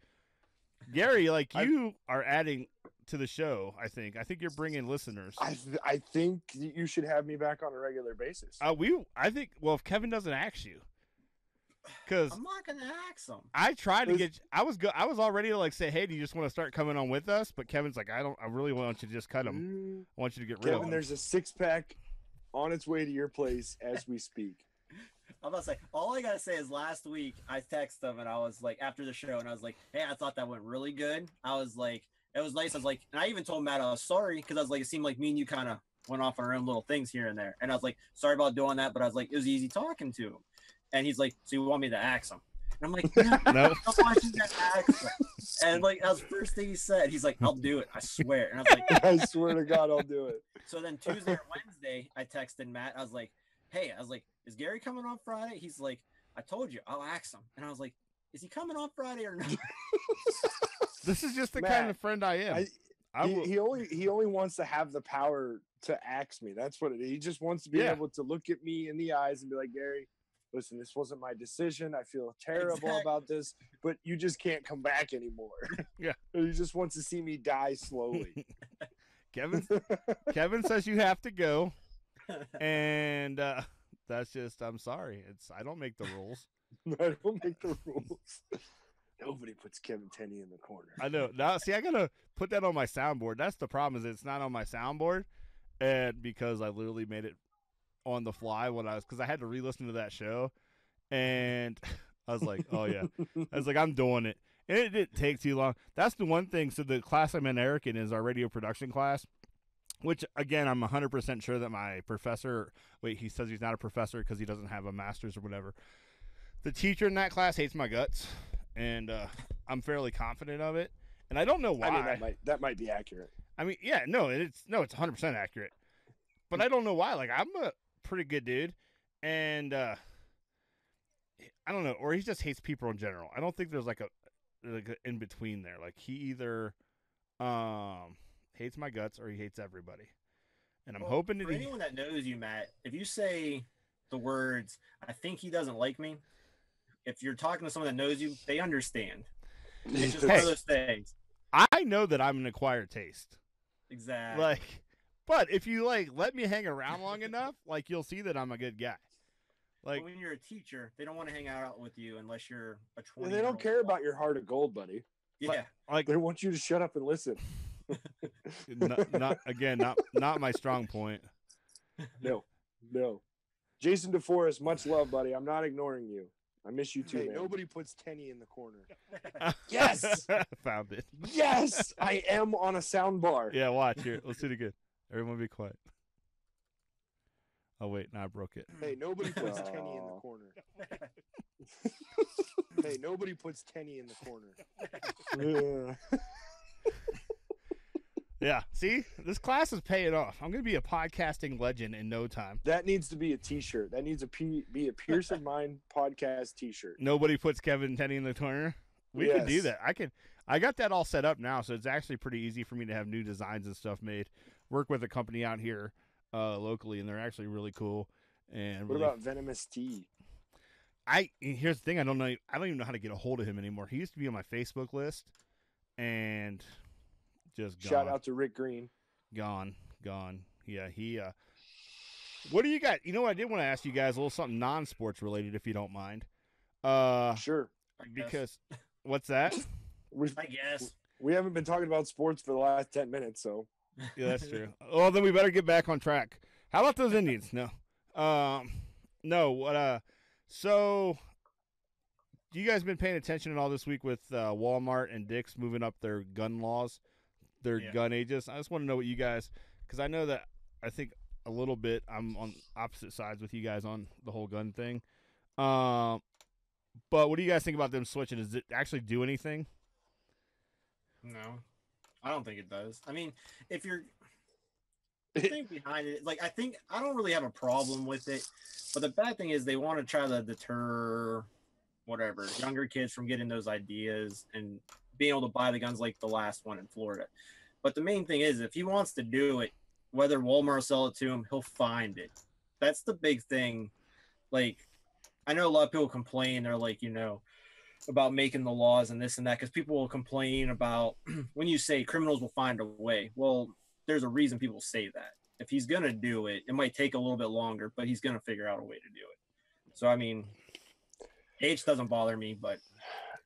You are adding to the show, I think. I think you're bringing listeners. I think you should have me back on a regular basis. I think, if Kevin doesn't ask you. Because I'm not gonna ask him. I tried to get, I was already to say, hey, do you just want to start coming on with us? But Kevin's like, I really want you to just cut him. I want you to get rid of Kevin, him. there's a 6-pack on its way to your place as we speak. I'm about to say, all I gotta say is last week I texted him and I was like, after the show, and I was like, hey, I thought that went really good. I was like, it was nice. I was like, and I even told Matt I was sorry because I was like, it seemed like me and you kind of went off on our own little things here and there. And I was like, sorry about doing that, but I was like, it was easy talking to him. And he's like, so you want me to axe him? And I'm like, no, No. I want you to axe him. And like that was the first thing he said. He's like, I'll do it, I swear. And I was like, I swear to God, I'll do it. so then Tuesday or Wednesday, I texted Matt. I was like, hey, is Gary coming on Friday? He's like, I told you, I'll ask him. And I was like, is he coming on Friday or not? This is just the Matt, kind of friend I am. He only wants to have the power to axe me. That's what it is. He just wants to be able to look at me in the eyes and be like, Gary, listen, this wasn't my decision. I feel terrible about this, but you just can't come back anymore. Yeah. He just wants to see me die slowly. Kevin says you have to go, and that's just, I'm sorry. I don't make the rules. I don't make the rules. Nobody puts Kevin Tenney in the corner. I know. Now, see, I gotta put that on my soundboard. That's the problem, is it's not on my soundboard, and because I literally made it on the fly because I had to re-listen to that show, and I was like, oh yeah, I was like, I'm doing it, and it didn't take too long. That's the one thing. So the class I'm in, Eric, is our radio production class, which again, I'm 100% sure that my professor. Wait, he says he's not a professor because he doesn't have a master's or whatever. The teacher in that class hates my guts, and I'm fairly confident of it, and I don't know why. I mean, that might be accurate. I mean, yeah, it's 100% accurate, but I don't know why. Like, I'm a pretty good dude, and I don't know, or he just hates people in general. I don't think there's like a in between there. Like, he either hates my guts or he hates everybody, and I'm hoping that for anyone that knows you, Matt, if you say the words, I think he doesn't like me, if you're talking to someone that knows you, they understand. It's just one of those things. I know that I'm an acquired taste. Exactly. Like, but if you let me hang around long enough, you'll see that I'm a good guy. Like, but when you're a teacher, they don't want to hang out with you unless you're a 20. They don't care about your heart of gold, buddy. Yeah. They want you to shut up and listen. not my strong point. No. Jason DeForest, much love, buddy. I'm not ignoring you. I miss you too, man. Nobody puts Tenney in the corner. Yes! Found it. Yes! I am on a sound bar. Yeah, watch here. Let's do it again. Everyone be quiet. Oh, wait. No, I broke it. Hey, nobody puts Tenney in the corner. Hey, nobody puts Tenney in the corner. Yeah, see? This class is paying off. I'm going to be a podcasting legend in no time. That needs to be a t-shirt. That needs to be a Pierce of Mind podcast t-shirt. Nobody puts Kevin Tenney in the corner. We can do that. I got that all set up now, so it's actually pretty easy for me to have new designs and stuff made. Work with a company out here locally, and they're actually really cool. And what about Venomous T? Here's the thing. I don't even know how to get a hold of him anymore. He used to be on my Facebook list, and just gone. Shout out to Rick Green. Gone. Yeah, he. What do you got? You know, I did want to ask you guys a little something non-sports related, if you don't mind. Sure. Because what's that? I guess we haven't been talking about sports for the last 10 minutes, so. Yeah, that's true. Oh, then we better get back on track. How about those Indians? No. No. What? So, you guys been paying attention at all this week with Walmart and Dick's moving up their gun laws, their gun ages? I just want to know what you guys, because I know that I think a little bit I'm on opposite sides with you guys on the whole gun thing. But what do you guys think about them switching? Does it actually do anything? No, I don't think it does. I mean, if you're think behind it, I think I don't really have a problem with it, but the bad thing is they want to try to deter younger kids from getting those ideas and being able to buy the guns like the last one in Florida. But the main thing is, if he wants to do it, whether Walmart will sell it to him, he'll find it. That's the big thing. I know a lot of people complain. They're about making the laws and this and that, because people will complain about when you say criminals will find a way. Well, there's a reason people say that. If he's going to do it, it might take a little bit longer, but he's going to figure out a way to do it. So, I mean, age doesn't bother me, but.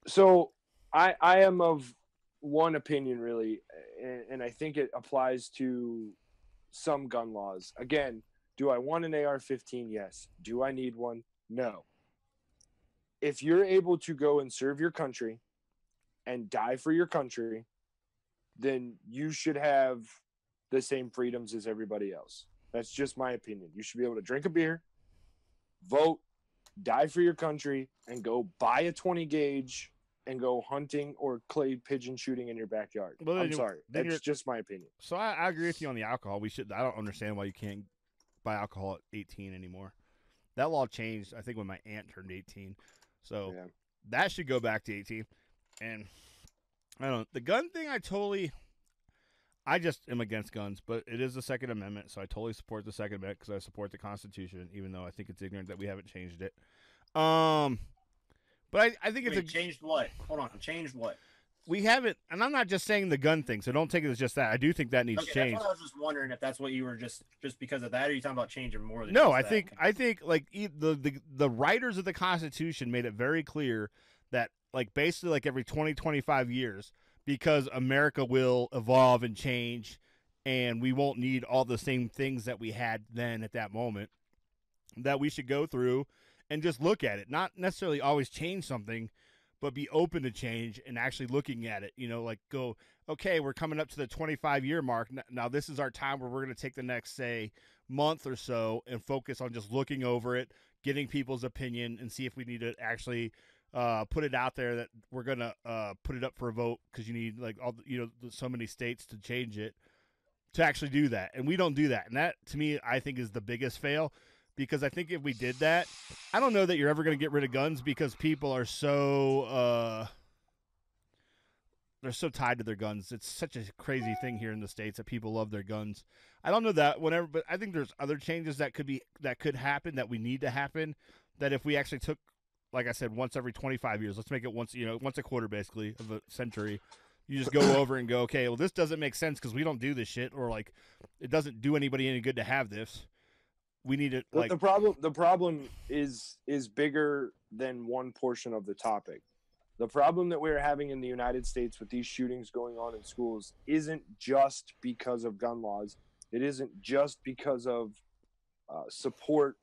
So I am of one opinion, really, and I think it applies to some gun laws. Again, do I want an AR-15? Yes. Do I need one? No. If you're able to go and serve your country and die for your country, then you should have the same freedoms as everybody else. That's just my opinion. You should be able to drink a beer, vote, die for your country, and go buy a 20 gauge and go hunting or clay pigeon shooting in your backyard. Well, I'm sorry. That's just my opinion. So I agree with you on the alcohol. I don't understand why you can't buy alcohol at 18 anymore. That law changed, I think, when my aunt turned 18. So that should go back to 18. And I don't know. The gun thing, I just am against guns, but it is the Second Amendment, so I totally support the Second Amendment because I support the Constitution, even though I think it's ignorant that we haven't changed it. But I think it's changed what? Hold on, changed what? We haven't, and I'm not just saying the gun thing, so don't take it as just that. I do think that needs change. That's what I was just wondering if that's what you were just because of that, or are you talking about changing more than No, just I think like the writers of the Constitution made it very clear that like basically like every 20-25 years, because America will evolve and change, and we won't need all the same things that we had then at that moment, that we should go through and just look at it, not necessarily always change something, but be open to change and actually looking at it, like go, okay, we're coming up to the 25-year mark. Now this is our time where we're going to take the next, say, month or so and focus on just looking over it, getting people's opinion, and see if we need to actually put it out there that we're going to put it up for a vote, because you need like all so many states to change it to actually do that. And we don't do that. And that, to me, I think is the biggest fail. Because I think if we did that, I don't know that you're ever going to get rid of guns, because people are so they're so tied to their guns. It's such a crazy thing here in the States that people love their guns. I don't know that whenever, but I think there's other changes that could happen, that we need to happen, that if we actually took, like I said, once every 25 years, let's make it once a quarter basically of a century. You just go over and go, okay, well, this doesn't make sense because we don't do this shit, or like it doesn't do anybody any good to have this. We need to like the problem is bigger than one portion of the topic. The problem that we're having in the United States with these shootings going on in schools isn't just because of gun laws. It isn't just because of support.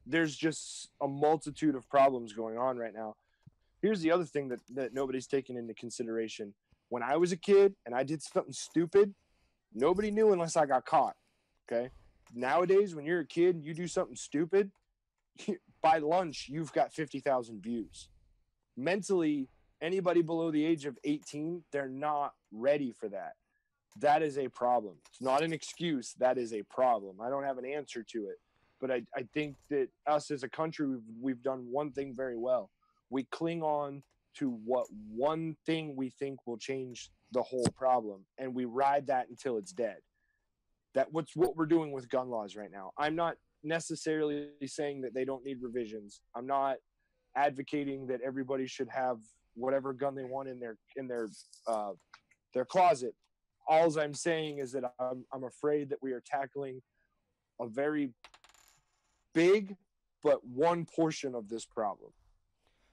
There's just a multitude of problems going on right now. Here's the other thing that nobody's taken into consideration. When I was a kid and I did something stupid, nobody knew unless I got caught. Okay. Nowadays, when you're a kid and you do something stupid, by lunch, you've got 50,000 views. Mentally, anybody below the age of 18, they're not ready for that. That is a problem. It's not an excuse. That is a problem. I don't have an answer to it. But I think that us as a country, we've done one thing very well. We cling on to what one thing we think will change the whole problem, and we ride that until it's dead. What's what we're doing with gun laws right now. I'm not necessarily saying that they don't need revisions. I'm not advocating that everybody should have whatever gun they want in their closet. All I'm saying is that I'm afraid that we are tackling a very big but one portion of this problem.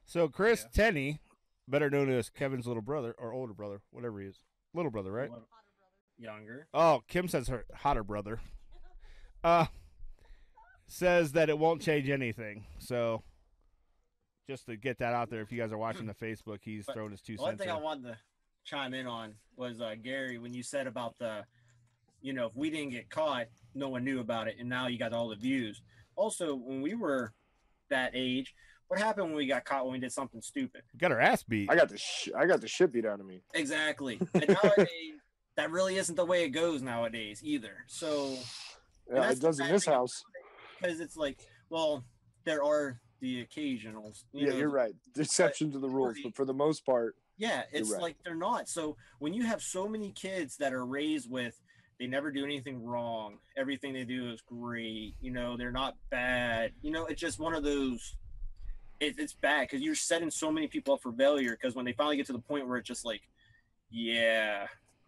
So Chris Tenney, better known as Kevin's little brother or older brother, whatever he is, little brother, right? Younger. Oh, Kim says her hotter brother. Says that it won't change anything. So just to get that out there, if you guys are watching the Facebook, he's throwing his 2 cents. One thing I wanted to chime in on was Gary, when you said about if we didn't get caught, no one knew about it, and now you got all the views. Also, when we were that age, what happened when we got caught when we did something stupid? We got our ass beat. I got the shit beat out of me. Exactly. And nowadays, that really isn't the way it goes nowadays either. So yeah, it does in this house. Because it's like, well, there are the occasionals. You're right. Exception to the rules, but for the most part, yeah, it's like they're not. So when you have so many kids that are raised with, they never do anything wrong, everything they do is great, they're not bad, it's just one of those. It's bad because you're setting so many people up for failure, because when they finally get to the point where it's just like, yeah,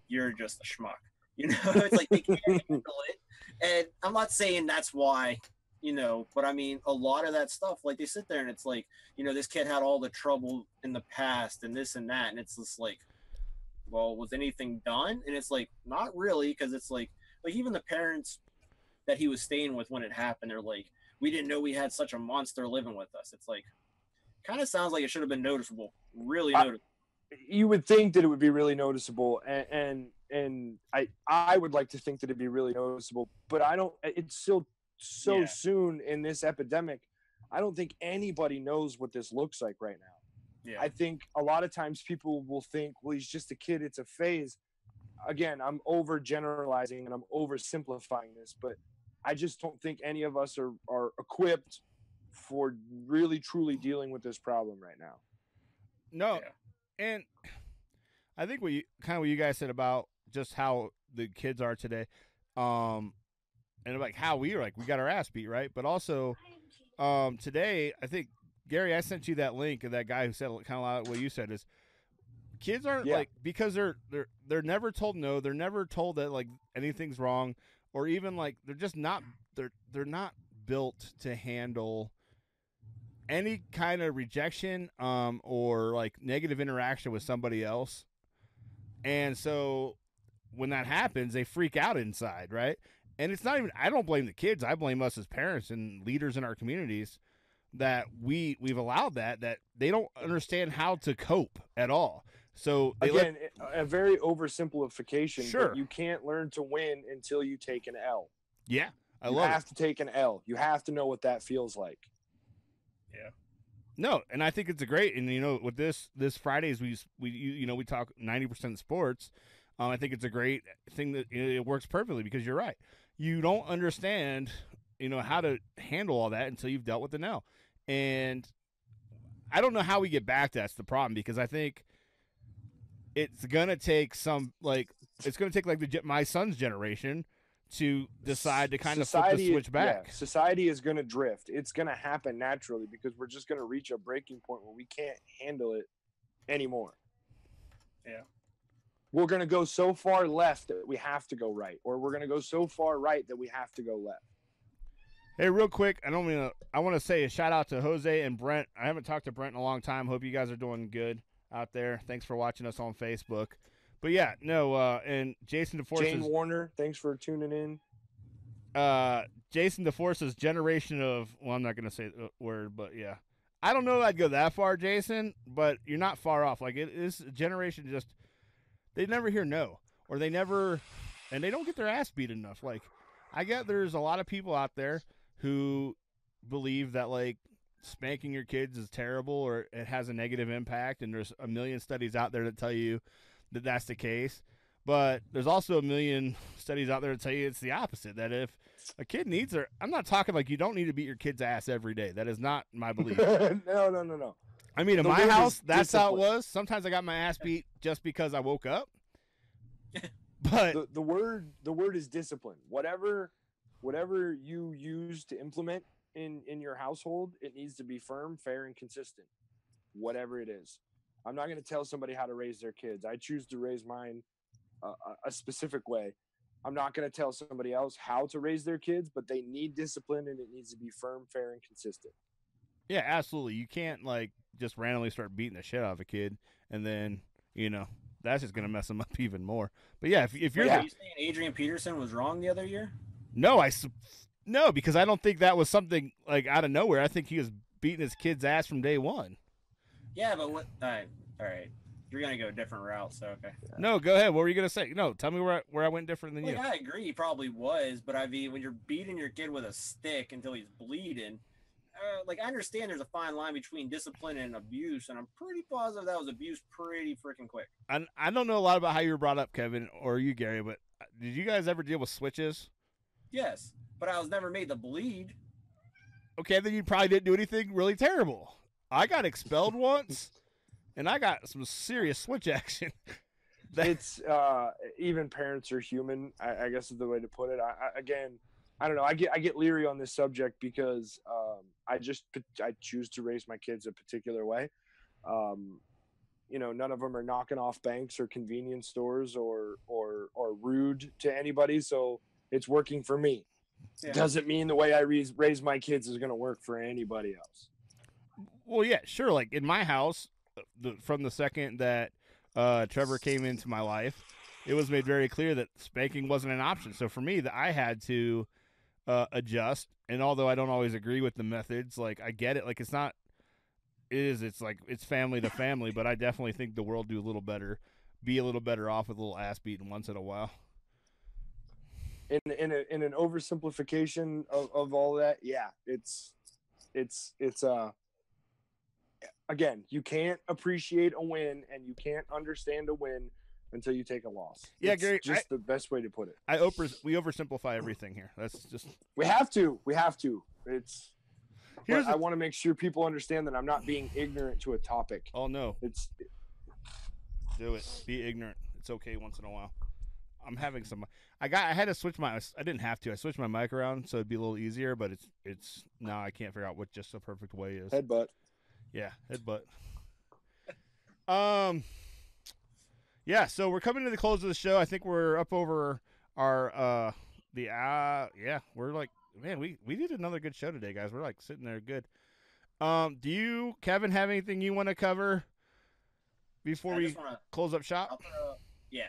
you're just a schmuck, it's like they can't handle it. And I'm not saying that's why, but I mean, a lot of that stuff, like they sit there and it's like, this kid had all the trouble in the past and this and that. And it's just like, well, was anything done? And it's like, not really. Cause it's like even the parents that he was staying with when it happened, they're like, we didn't know we had such a monster living with us. It's like, kind of sounds like it should have been noticeable, really noticeable. you would think that it would be really noticeable, and I would like to think that it'd be really noticeable, but I don't. It's still so Yeah. soon in this epidemic. I don't think anybody knows what this looks like right now. Yeah. I think a lot of times people will think, well, he's just a kid, it's a phase. Again, I'm overgeneralizing and I'm oversimplifying this, but I just don't think any of us are equipped for really truly dealing with this problem right now. No, Yeah. and I think what you guys said about just how the kids are today, and like how we got our ass beat, right? But also, today I think Gary, I sent you that link of that guy who said kind of like what you said is kids aren't Yeah. like, because they're never told no, they're never told that like anything's wrong, or even like they're just not they're not built to handle any kind of rejection or like negative interaction with somebody else. And so when that happens, they freak out inside, right? And it's not even, I don't blame the kids, I blame us as parents and leaders in our communities that we've allowed that they don't understand how to cope at all. So they Again, a very oversimplification. Sure. But you can't learn to win until you take an L. yeah, I You love have it. to take an L. You have to know what that feels like. No, and I think it's a great, and with this Fridays we talk 90% sports. I think it's a great thing that it works perfectly because you're right. You don't understand how to handle all that until you've dealt with it now, and I don't know how we get back. That's the problem, because I think it's gonna take my son's generation to decide to kind of flip the switch back. Yeah, society is going to drift. It's going to happen naturally because we're just going to reach a breaking point where we can't handle it anymore. Yeah. We're going to go so far left that we have to go right, or we're going to go so far right that we have to go left. Hey, real quick, I want to say a shout out to Jose and Brent. I haven't talked to Brent in a long time. Hope you guys are doing good out there. Thanks for watching us on Facebook. But yeah, no, and Jason DeForce. Jane Warner, thanks for tuning in. Jason DeForce's generation of, well, I'm not going to say the word, but yeah. I don't know if I'd go that far, Jason, but you're not far off. Like, it is a generation just, they never hear no, or they never, and they don't get their ass beat enough. Like, I get there's a lot of people out there who believe that, like, spanking your kids is terrible or it has a negative impact, and there's a million studies out there that tell you that that's the case. But there's also a million studies out there that tell you it's the opposite, that if a kid needs her, I'm not talking like you don't need to beat your kid's ass every day. That is not my belief. No. I mean, in The my word house, is that's how it discipline. was. Sometimes I got my ass beat just because I woke up. But The word is discipline. Whatever you use to implement in your household, it needs to be firm, fair, and consistent. Whatever it is. I'm not going to tell somebody how to raise their kids. I choose to raise mine a specific way. I'm not going to tell somebody else how to raise their kids, but they need discipline, and it needs to be firm, fair, and consistent. yeah, absolutely. You can't like just randomly start beating the shit out of a kid, and then that's just gonna mess them up even more. But yeah, if you're Are you saying Adrian Peterson was wrong the other year? no, because I don't think that was something like out of nowhere. I think he was beating his kid's ass from day one. Yeah, but what? All right. You're gonna go a different route, so okay. No, go ahead. What were you gonna say? No, tell me where I went different than you. Like, I agree, he probably was, but I mean, when you're beating your kid with a stick until he's bleeding, like, I understand there's a fine line between discipline and abuse, and I'm pretty positive that was abuse pretty freaking quick. I don't know a lot about how you were brought up, Kevin, or you, Gary, but did you guys ever deal with switches? Yes, but I was never made to bleed. Okay, then you probably didn't do anything really terrible. I got expelled once, and I got some serious switch action. It's even parents are human, I guess is the way to put it. I don't know. I get leery on this subject because I choose to raise my kids a particular way. None of them are knocking off banks or convenience stores or rude to anybody. So it's working for me. Yeah. Doesn't mean the way I raise my kids is going to work for anybody else. Well, yeah, sure. Like in my house, from the second that Trevor came into my life, it was made very clear that spanking wasn't an option. So for me, that I had to adjust. And although I don't always agree with the methods, like I get it. Like it's not it is. It's like it's family to family, but I definitely think the world do a little better, be a little better off with a little ass beating once in a while. In an oversimplification of all that, yeah, it's again, you can't appreciate a win and you can't understand a win until you take a loss. Yeah, it's Gary, just the best way to put it. We oversimplify everything here. That's just we have to. It's. Here's I want to make sure people understand that I'm not being ignorant to a topic. Oh no, it's do it. Be ignorant. It's okay once in a while. I'm having some. I had to switch my. I didn't have to. I switched my mic around so it'd be a little easier. But it's now I can't figure out what just the perfect way is. Headbutt. Yeah, headbutt. Yeah. So we're coming to the close of the show. I think we're up over our yeah. We're like, man, we did another good show today, guys. We're like sitting there good. Do you, Kevin, have anything you want to cover before we close up shop? Yeah.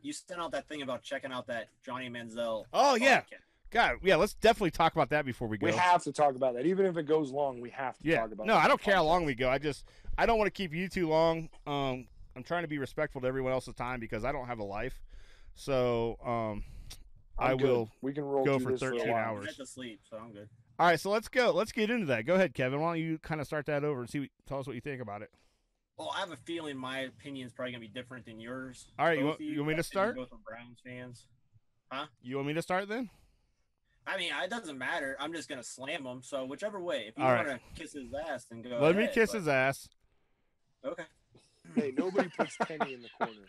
You sent out that thing about checking out that Johnny Manziel. Oh yeah, podcast. God, yeah. Let's definitely talk about that before we go. We have to talk about that, even if it goes long. We have to talk about. No, I don't care how long we go. I don't want to keep you too long. I'm trying to be respectful to everyone else's time because I don't have a life. So I will. We can roll go through for this 13 a hours. I have to sleep, so I'm good. All right, so let's go. Let's get into that. Go ahead, Kevin. Why don't you kind of start that over and tell us what you think about it? Well, I have a feeling my opinion is probably gonna be different than yours. All right, you want me to start? Both are Browns fans, huh? You want me to start then? I mean, it doesn't matter. I'm just gonna slam him. So whichever way, if you All want right. to kiss his ass, then go. Let me ahead, kiss but- his ass. Okay. Hey, nobody puts Kenny in the corner.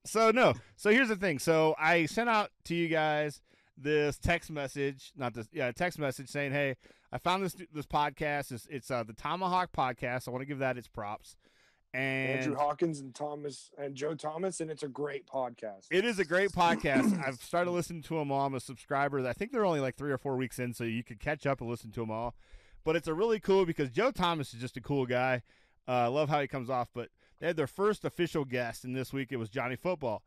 So here's the thing. So I sent out to you guys this text message, text message saying, "Hey, I found this podcast. It's the Tomahawk Podcast. I want to give that its props." And Andrew Hawkins and Joe Thomas, and it's a great podcast. It is a great podcast. I've started listening to them all. I'm a subscriber. I think they're only like 3 or 4 weeks in, so you could catch up and listen to them all. But it's a really cool because Joe Thomas is just a cool guy. I love how he comes off. But they had their first official guest, and this week it was Johnny Football.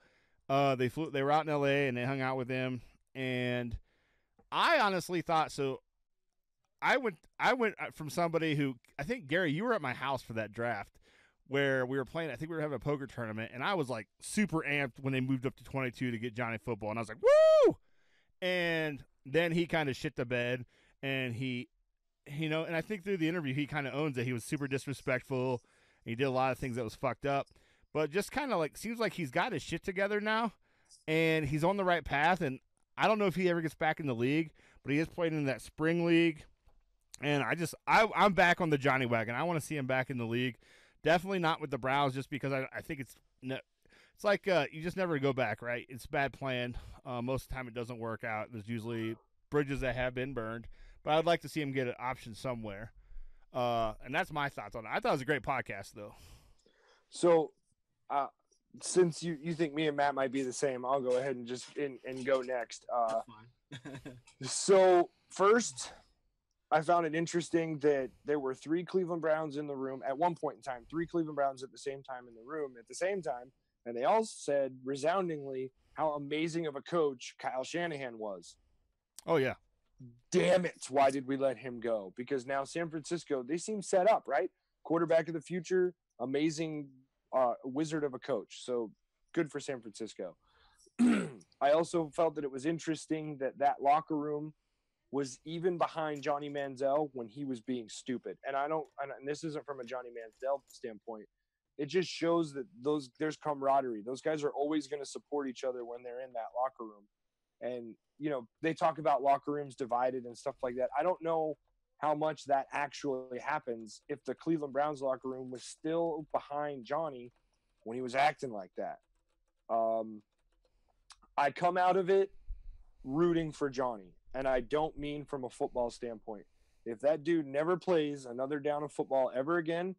They were out in L.A. and they hung out with him. And I honestly thought so. I went from somebody who I think Gary, you were at my house for that draft where we were playing. I think we were having a poker tournament, and I was like super amped when they moved up to 22 to get Johnny Football, and I was like, woo! And then he kind of shit the bed, and and I think through the interview he kind of owns that he was super disrespectful. And he did a lot of things that was fucked up, but just kind of like seems like he's got his shit together now, and he's on the right path. And I don't know if he ever gets back in the league, but he is playing in that spring league, and I'm back on the Johnny wagon. I want to see him back in the league. Definitely not with the Browns, just because I think it's like you just never go back, right? It's bad plan. Most of the time it doesn't work out. There's usually bridges that have been burned, but I'd like to see him get an option somewhere. And that's my thoughts on it. I thought it was a great podcast, though. So, since you think me and Matt might be the same, I'll go ahead and just and go next. So first, I found it interesting that there were 3 Cleveland Browns in the room at one point in time, 3 Cleveland Browns at the same time in the room at the same time. And they all said resoundingly how amazing of a coach Kyle Shanahan was. Oh, yeah. Damn it. Why did we let him go? Because now San Francisco, they seem set up, right? Quarterback of the future, amazing wizard of a coach. So good for San Francisco. I also felt that it was interesting that locker room was even behind Johnny Manziel when he was being stupid. And and this isn't from a Johnny Manziel standpoint. It just shows that there's camaraderie. Those guys are always going to support each other when they're in that locker room. And, they talk about locker rooms divided and stuff like that. I don't know how much that actually happens if the Cleveland Browns locker room was still behind Johnny when he was acting like that. I come out of it rooting for Johnny. And I don't mean from a football standpoint. If that dude never plays another down of football ever again,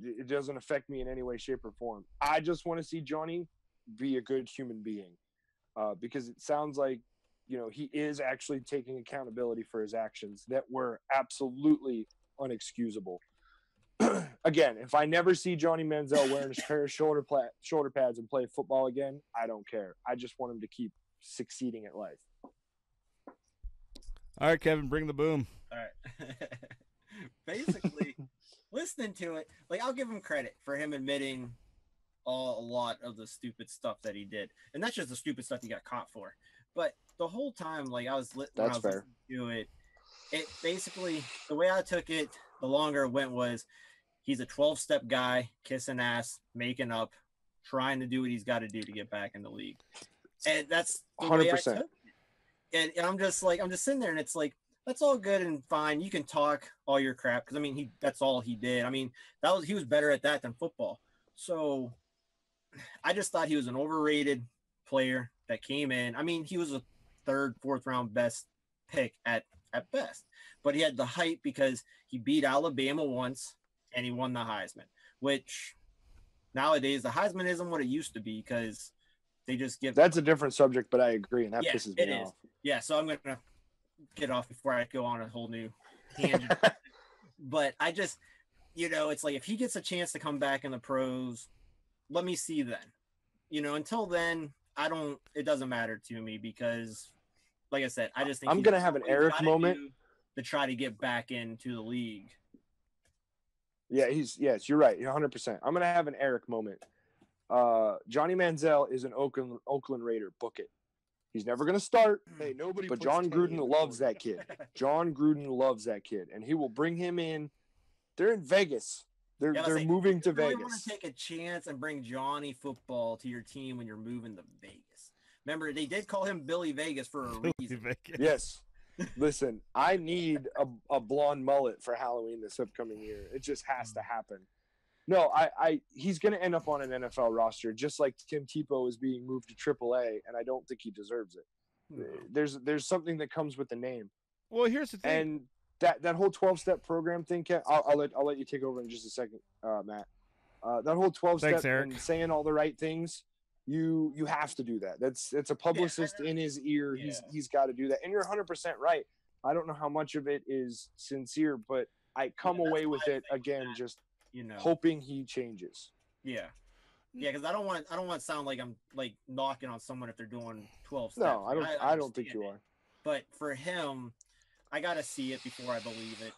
it doesn't affect me in any way, shape, or form. I just want to see Johnny be a good human being because it sounds like, he is actually taking accountability for his actions that were absolutely unexcusable. Again, if I never see Johnny Manziel wearing a pair of shoulder pads and play football again, I don't care. I just want him to keep succeeding at life. All right, Kevin, bring the boom. All right. Basically, listening to it, like I'll give him credit for him admitting a lot of the stupid stuff that he did, and that's just the stupid stuff he got caught for. But the whole time, like when I was listening to it, it basically the way I took it, the longer it went was he's a 12-step guy, kissing ass, making up, trying to do what he's got to do to get back in the league, and that's the 100%. Way I took it. And I'm just sitting there, and it's like, that's all good and fine. You can talk all your crap because I mean that's all he did. I mean he was better at that than football. So I just thought he was an overrated player that came in. I mean he was a 3rd, 4th round best pick at best, but he had the hype because he beat Alabama once and he won the Heisman. Which nowadays the Heisman isn't what it used to be because they just give. That's a different subject, but I agree, and that pisses me off. Yeah, so I'm gonna get off before I go on a whole new tangent. But I just, it's like if he gets a chance to come back in the pros, let me see then. Until then, it doesn't matter to me because, like I said, I just think I'm going to have an Eric moment to try to get back into the league. Yeah, yes, you're right. 100%. I'm going to have an Eric moment. Johnny Manziel is an Oakland Raider. Book it. He's never going to start. Hey, nobody. But John Gruden loves that kid. John Gruden loves that kid, and he will bring him in. They're in Vegas. They're moving to Vegas. You want to take a chance and bring Johnny Football to your team when you're moving to Vegas. Remember, they did call him Billy Vegas for a reason. Yes. Listen, I need a blonde mullet for Halloween this upcoming year. It just has to happen. No, he's going to end up on an NFL roster, just like Tim Tebow is being moved to AAA, and I don't think he deserves it. No. There's something that comes with the name. Well, here's the thing. And that whole 12-step program thing, I'll let you take over in just a second, Matt. That whole 12-step and saying all the right things, you have to do that. It's a publicist in his ear. Yeah. He's got to do that. And you're 100% right. I don't know how much of it is sincere, but I come away with it again just hoping he changes. Yeah, because I don't want to sound like I'm like knocking on someone if they're doing 12 steps. No, I don't think you are. But for him, I gotta see it before I believe it.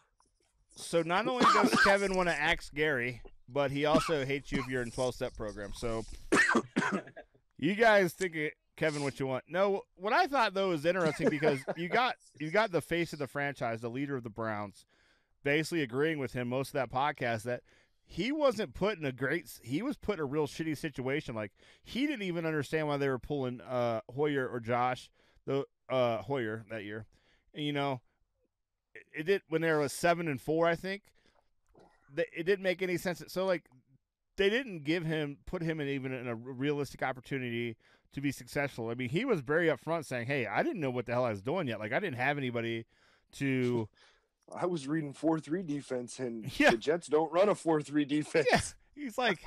So not only does Kevin want to axe Gary, but he also hates you if you're in 12-step program. So you guys think Kevin what you want. No, what I thought though is interesting because you got the face of the franchise, the leader of the Browns, basically agreeing with him most of that podcast that he wasn't put in he was put in a real shitty situation. Like he didn't even understand why they were pulling Hoyer or Josh, Hoyer that year. And, it did when they were 7-4, I think. It didn't make any sense. So like they didn't put him in a realistic opportunity to be successful. I mean, he was very upfront saying, "Hey, I didn't know what the hell I was doing yet. Like I didn't have anybody to." I was reading 4-3 defense, and the Jets don't run a 4-3 defense. Yeah. He's like,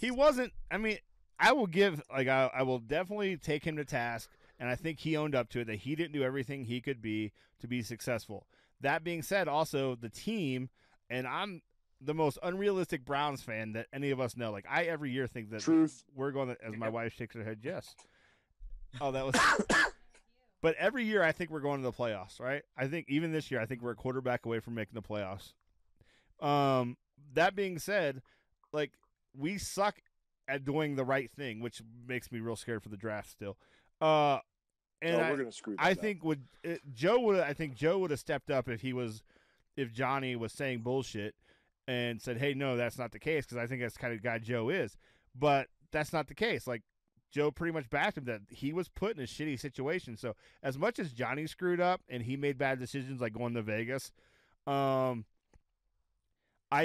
he wasn't. I mean, I will definitely take him to task, and I think he owned up to it that he didn't do everything he could be to be successful. That being said, also the team, and I'm the most unrealistic Browns fan that any of us know. Like I every year think that we're going to, as my wife shakes her head, yes. Oh, that was. But every year I think we're going to the playoffs, right? I think even this year I think we're a quarterback away from making the playoffs. That being said, like we suck at doing the right thing, which makes me real scared for the draft still. And we're gonna screw that I think Joe would have stepped up if Johnny was saying bullshit and said, "Hey, no, that's not the case," because I think that's the kind of guy Joe is. But that's not the case. Like Joe pretty much backed him that he was put in a shitty situation. So as much as Johnny screwed up and he made bad decisions like going to Vegas, I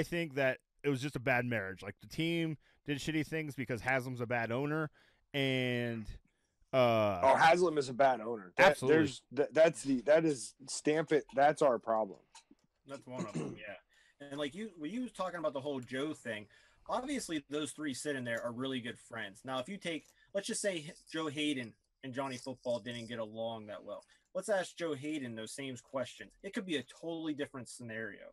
think that it was just a bad marriage. Like the team did shitty things because Haslam's a bad owner, and Haslam is a bad owner. Absolutely. Stamp it. That's our problem. That's one of them. Yeah, and like you was talking about the whole Joe thing. Obviously, those three sitting there are really good friends. Now, if you take, let's just say Joe Hayden and Johnny Football didn't get along that well. Let's ask Joe Hayden those same questions. It could be a totally different scenario,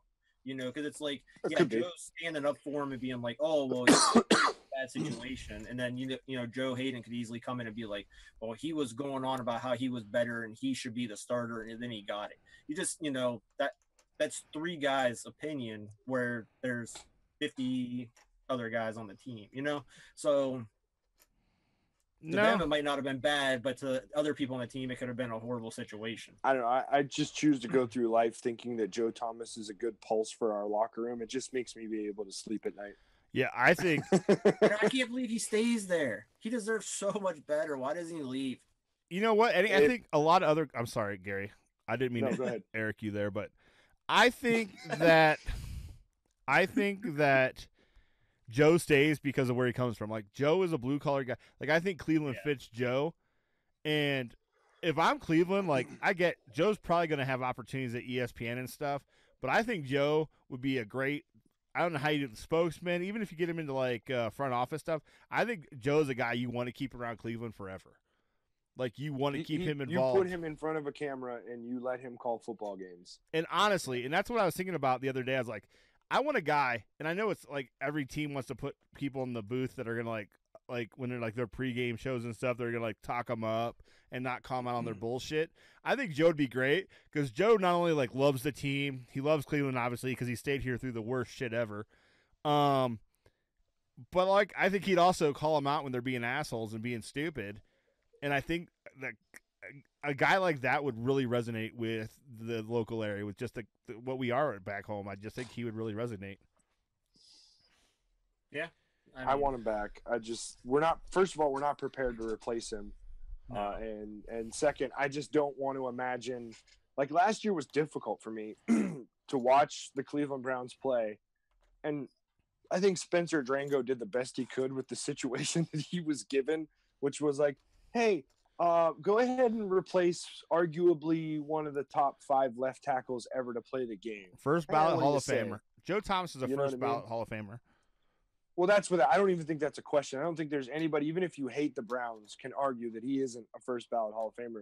because it's like, Joe's standing up for him and being like, "Oh, well, he's a bad bad situation, and then you know Joe Hayden could easily come in and be like, well, he was going on about how he was better and he should be the starter, and then he got it. You just that's 3 guys' opinion where there's 50 other guys on the team, so. To them, it might not have been bad, but to other people on the team, it could have been a horrible situation. I don't know. I just choose to go through life thinking that Joe Thomas is a good pulse for our locker room. It just makes me be able to sleep at night. Yeah, I think. I can't believe he stays there. He deserves so much better. Why doesn't he leave? You know what? I think a lot of other. I'm sorry, Gary. I didn't mean go to ahead. Eric you there, but I think that Joe stays because of where he comes from. Like, Joe is a blue collar guy. Like, I think Cleveland fits Joe. And if I'm Cleveland, like, I get Joe's probably going to have opportunities at ESPN and stuff, but I think Joe would be a great. I don't know how you do the spokesman, even if you get him into like front office stuff. I think Joe's a guy you want to keep around Cleveland forever. Like, you want to keep him involved. You put him in front of a camera and you let him call football games. And honestly, and that's what I was thinking about the other day. I was like, I want a guy, and I know it's like every team wants to put people in the booth that are gonna like when they're like their pregame shows and stuff, they're gonna like talk them up and not comment on their bullshit. I think Joe would be great because Joe not only like loves the team, he loves Cleveland obviously because he stayed here through the worst shit ever. But like I think he'd also call them out when they're being assholes and being stupid, and I think that a guy like that would really resonate with the local area, with just what we are back home. I just think he would really resonate. Yeah. I want him back. First of all, we're not prepared to replace him. No. And second, I just don't want to imagine, like last year was difficult for me to watch the Cleveland Browns play. And I think Spencer Drango did the best he could with the situation that he was given, which was like, hey, go ahead and replace arguably one of the top 5 left tackles ever to play the game. First ballot Hall of Famer. Joe Thomas is a first ballot Hall of Famer. Well, I don't even think that's a question. I don't think there's anybody, even if you hate the Browns, can argue that he isn't a first ballot Hall of Famer.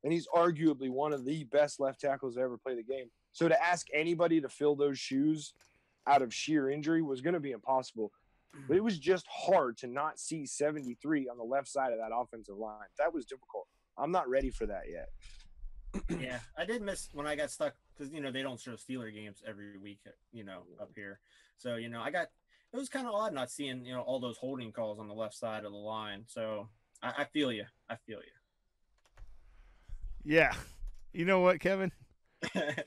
And he's arguably one of the best left tackles to ever play the game. So to ask anybody to fill those shoes out of sheer injury was going to be impossible. But it was just hard to not see 73 on the left side of that offensive line. That was difficult. I'm not ready for that yet. Yeah, I did miss when I got stuck because, they don't show Steeler games every week, up here. So, it was kind of odd not seeing, all those holding calls on the left side of the line. So I feel you. Yeah. You know what, Kevin?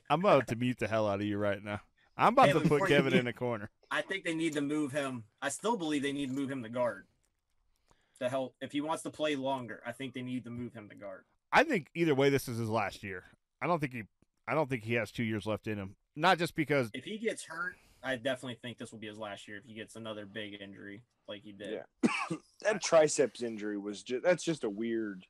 I'm about to mute the hell out of you right now. I'm about to put Kevin in a corner. I think they need to move him. I still believe they need to move him to guard to help. If he wants to play longer, I think they need to move him to guard. I think either way, this is his last year. I don't think he has 2 years left in him. Not just because if he gets hurt, I definitely think this will be his last year if he gets another big injury like he did. Yeah. That triceps injury that's just a weird.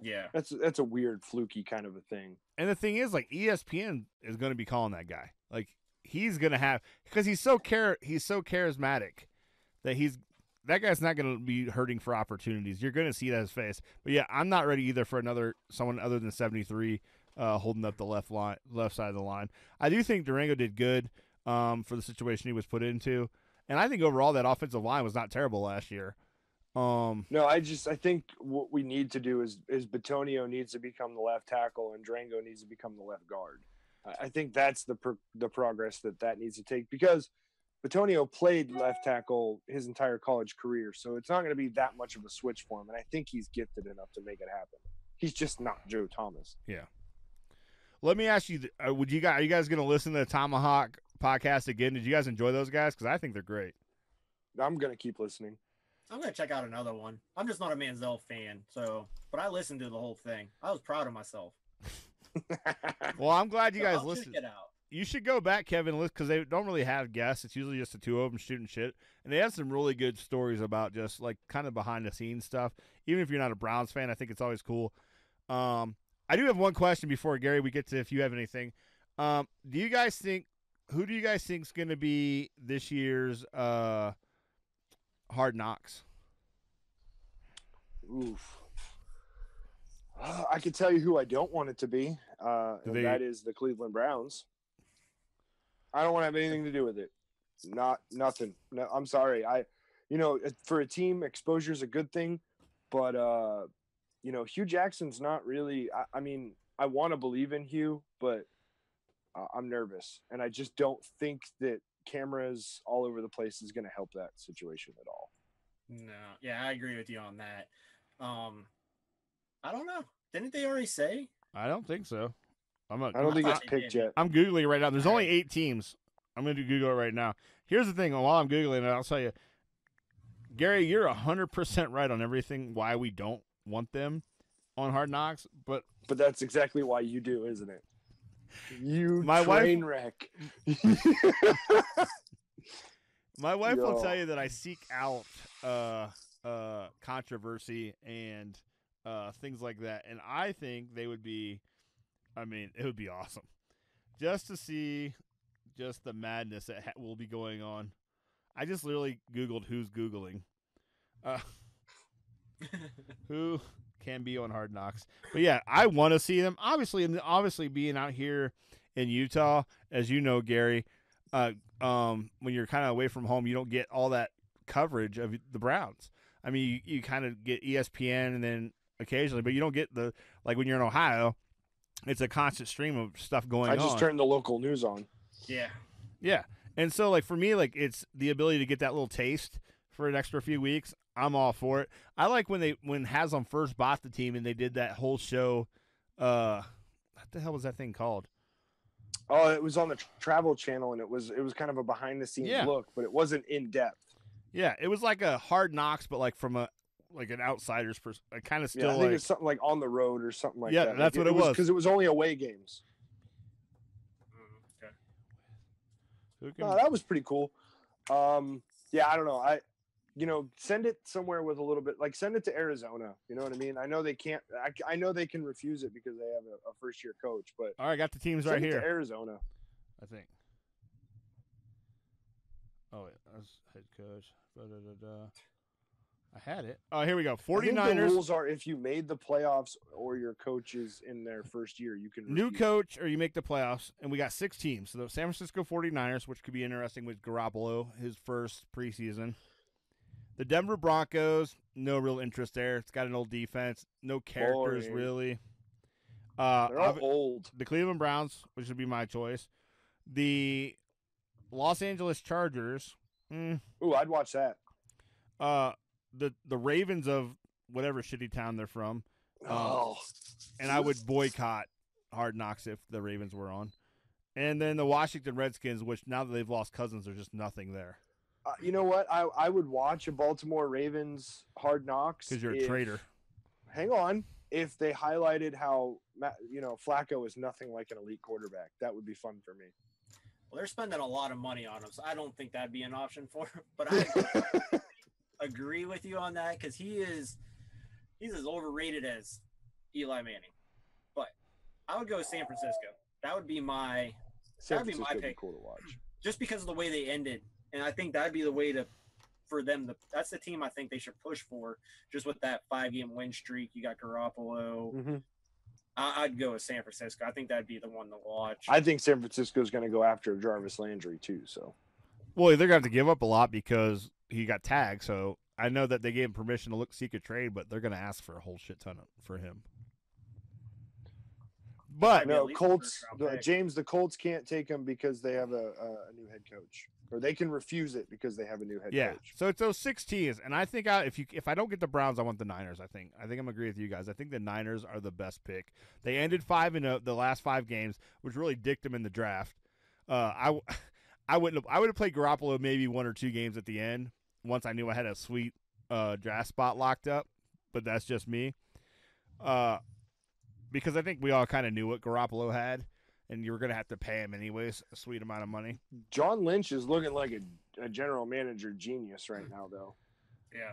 Yeah. That's a weird fluky kind of a thing. And the thing is, like, ESPN is going to be calling that guy. Like, he's going to have, because he's so charismatic that guy's not going to be hurting for opportunities. You're going to see that his face. But yeah, I'm not ready either for someone other than 73 holding up the left side of the line. I do think Durango did good for the situation he was put into, and I think overall that offensive line was not terrible last year. No, I think what we need to do is Bitonio needs to become the left tackle and Durango needs to become the left guard. I think that's the progress that needs to take, because Bitonio played left tackle his entire college career, so it's not going to be that much of a switch for him, and I think he's gifted enough to make it happen. He's just not Joe Thomas. Yeah. Let me ask you: are you guys going to listen to the Tomahawk podcast again? Did you guys enjoy those guys? Because I think they're great. I'm going to keep listening. I'm going to check out another one. I'm just not a Manziel fan, but I listened to the whole thing. I was proud of myself. Well, I'm glad you guys I'll listened. check it out. You should go back, Kevin, because they don't really have guests. It's usually just the two of them shooting shit. And they have some really good stories about just, like, kind of behind-the-scenes stuff. Even if you're not a Browns fan, I think it's always cool. I do have one question before, Gary, we get to if you have anything. Who do you guys think is going to be this year's Hard Knocks? Oof. I can tell you who I don't want it to be, and that is the Cleveland Browns. I don't want to have anything to do with it. Nothing. No, I'm sorry. for a team, exposure is a good thing, but Hugh Jackson's not really. I mean, I want to believe in Hugh, but I'm nervous, and I just don't think that cameras all over the place is going to help that situation at all. No, yeah, I agree with you on that. I don't know. Didn't they already say? I don't think so. I don't think it's picked yet. I'm Googling right now. There's only 8 teams. I'm going to Google it right now. Here's the thing. While I'm Googling it, I'll tell you, Gary, you're 100% right on everything why we don't want them on Hard Knocks. But that's exactly why you do, isn't it? You My train wreck. My wife will tell you that I seek out controversy and things like that. And I think they would be, it would be awesome just to see just the madness that will be going on. I just literally Googled who's Googling. Who can be on Hard Knocks. But yeah, I want to see them. Obviously being out here in Utah, as you know, Gary, when you're kind of away from home, you don't get all that coverage of the Browns. I mean, you kind of get ESPN and then occasionally, but you don't get like when you're in Ohio, it's a constant stream of stuff going on. I just turned the local news on. Yeah. Yeah. And so, like, for me, like, it's the ability to get that little taste for an extra few weeks. I'm all for it. I like when Haslam first bought the team and they did that whole show. What the hell was that thing called? Oh, it was on the Travel Channel, and it was kind of a behind the scenes look, but it wasn't in depth. Yeah, it was like a Hard Knocks, but like from an outsider's perspective, kind of still. I think it's something like On the Road or something like that. Yeah, that's what it was because it was only away games. Okay. No, that was pretty cool. Yeah, I don't know. Send it somewhere with a little bit, like send it to Arizona. You know what I mean? I know they can't. I know they can refuse it because they have a first year coach. But all right, got the teams right send it here. To Arizona, I think. Oh wait, that's head coach. I had it. Oh, here we go. 49ers. I think the rules are if you made the playoffs or your coach is in their first year, you can new coach or you make the playoffs. And we got 6 teams. So the San Francisco 49ers, which could be interesting with Garoppolo, his first preseason. The Denver Broncos, no real interest there. It's got an old defense, no characters really. They're all old. The Cleveland Browns, which would be my choice. The Los Angeles Chargers. Ooh, I'd watch that. The Ravens of whatever shitty town they're from. Oh. And I would boycott Hard Knocks if the Ravens were on. And then the Washington Redskins, which now that they've lost Cousins, there's just nothing there. You know what? I would watch a Baltimore Ravens Hard Knocks. Because you're a traitor. Hang on. If they highlighted how, Flacco is nothing like an elite quarterback, that would be fun for me. Well, they're spending a lot of money on him, so I don't think that'd be an option for him. But I agree with you on that because he's as overrated as Eli Manning. But I would go with San Francisco. That would be my pick. Cool to watch. Just because of the way they ended. And I think that'd be the way for them that's the team I think they should push for, just with that 5-game win streak. You got Garoppolo. Mm-hmm. I'd go with San Francisco. I think that'd be the one to watch. I think San Francisco is going to go after Jarvis Landry too. So, well, they're going to have to give up a lot because he got tagged. So I know that they gave him permission to seek a trade, but they're going to ask for a whole shit ton for him. But no, Colts. James, the Colts can't take him because they have a new head coach, or they can refuse it because they have a new head coach. So it's those 6 teams, and I think if I don't get the Browns, I want the Niners. I think I'm gonna agree with you guys. I think the Niners are the best pick. They ended 5-0 the last 5 games, which really dicked them in the draft. I would have played Garoppolo maybe 1 or 2 games at the end once I knew I had a sweet draft spot locked up, but that's just me. Because I think we all kind of knew what Garoppolo had, and you were going to have to pay him anyways, a sweet amount of money. John Lynch is looking like a general manager genius right now, though. Yeah.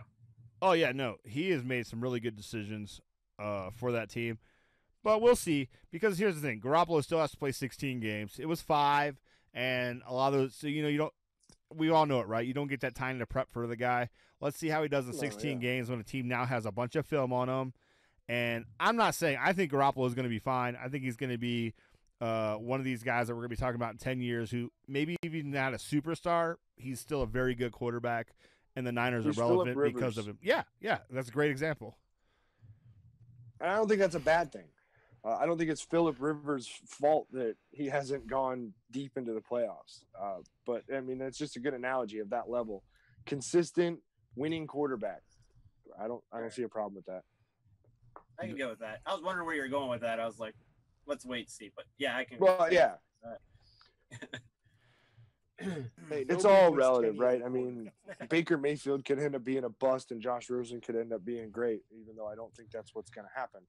Oh, yeah, no. He has made some really good decisions for that team. But we'll see, because here's the thing. Garoppolo still has to play 16 games. It was 5, and a lot of those, so, you don't – we all know it, right? You don't get that time to prep for the guy. Let's see how he does in 16 games when a team now has a bunch of film on him. And I'm not saying – I think Garoppolo is going to be fine. I think he's going to be one of these guys that we're going to be talking about in 10 years who maybe even not a superstar. He's still a very good quarterback, and the Niners Who's are Phillip relevant because Rivers? of him. Yeah, that's a great example. And I don't think that's a bad thing. I don't think it's Phillip Rivers' fault that he hasn't gone deep into the playoffs. But I mean, that's just a good analogy of that level. Consistent winning quarterback. I don't see a problem with that. I can go with that. I was wondering where you were going with that. I was like, let's wait and see. But yeah, I can. Well, yeah. Hey, it's all relative, right? I mean, Baker Mayfield could end up being a bust, and Josh Rosen could end up being great, even though I don't think that's what's going to happen.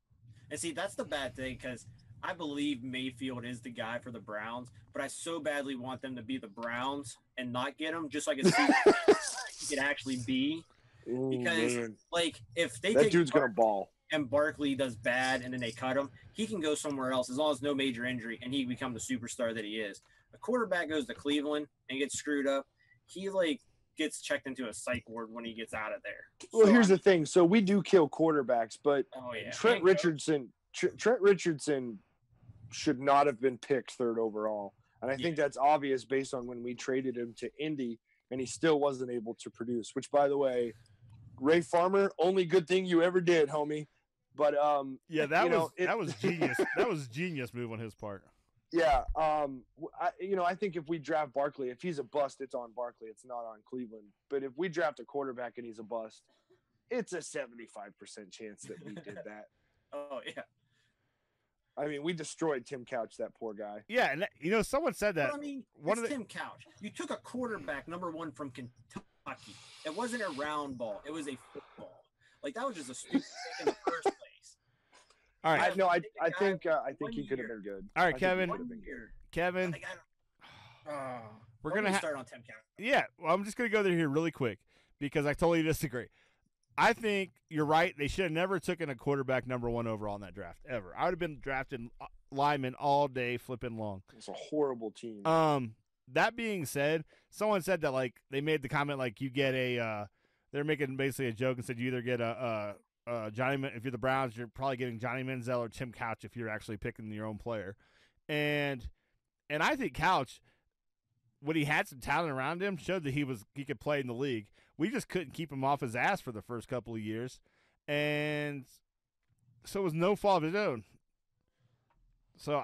And see, that's the bad thing because I believe Mayfield is the guy for the Browns, but I so badly want them to be the Browns and not get him just so I can see what he could actually be. Ooh, Because, man. like, if they That take dude's going to ball. and Barkley does bad and then they cut him, he can go somewhere else as long as no major injury and he can become the superstar that he is. A quarterback goes to Cleveland and gets screwed up. He, like, gets checked into a psych ward when he gets out of there. Well, So here's the thing. So we do kill quarterbacks, but oh, yeah. Trent Richardson should not have been picked third overall. And I think that's obvious based on when we traded him to Indy and he still wasn't able to produce, which, by the way, Ray Farmer, only good thing you ever did, homie. But Yeah, that was genius. That was a genius move on his part. yeah, I think if we draft Barkley, if he's a bust, it's on Barkley. It's not on Cleveland. But if we draft a quarterback and he's a bust, it's a 75% chance that we did that. Oh, yeah. I mean, we destroyed Tim Couch, that poor guy. Yeah, and someone said that. But, I mean, one it's of the- Tim Couch. You took a quarterback, number one, from Kentucky. It wasn't a round ball. It was a football. Like, that was just a stupid thing in the first place. All right, I think one he could have year. been good. all right, I think he Kevin. could have 1 been good. year. Kevin. Like, We're when gonna do we start on Tim Couch. Yeah, well, I'm just going to go there here really quick because I totally disagree. I think you're right. They should have never taken a quarterback number one overall in that draft, ever. I would have been drafting linemen all day flipping long. It's a horrible team. That being said, someone said that, like, they made the comment, like, you get they're making basically a joke and said you either get a Johnny, if you're the Browns, you're probably getting Johnny Manziel or Tim Couch if you're actually picking your own player. And I think Couch, when he had some talent around him, showed that he could play in the league. We just couldn't keep him off his ass for the first couple of years, and so it was no fault of his own. So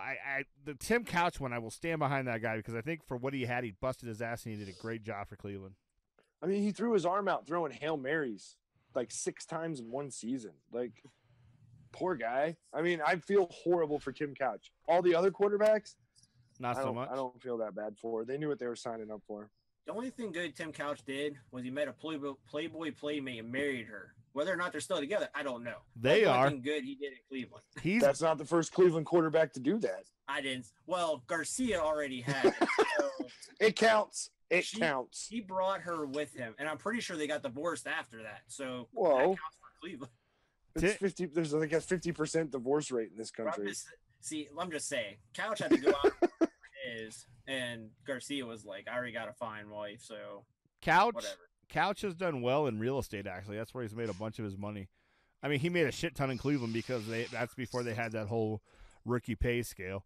the Tim Couch one, I will stand behind that guy because I think for what he had, he busted his ass and he did a great job for Cleveland. I mean, he threw his arm out throwing Hail Marys like 6 times in one season. Like, poor guy. I mean, I feel horrible for Tim Couch. All the other quarterbacks, Not so much. I don't feel that bad for. They knew what they were signing up for. The only thing good Tim Couch did was he met a Playboy playmate and married her. Whether or not they're still together, I don't know. They That's the are. only thing good he did in Cleveland. That's not the first Cleveland quarterback to do that. I didn't. Well, Garcia already had it. So It counts. It counts. he brought her with him, and I'm pretty sure they got divorced after that. So Whoa. that counts for Cleveland. It's 50. There's like a 50% divorce rate in this But country. I'm just saying, Couch had to go out for his, and Garcia was like, I already got a fine wife, so whatever. Couch has done well in real estate, actually. That's where he's made a bunch of his money. I mean, he made a shit ton in Cleveland because that's before they had that whole rookie pay scale.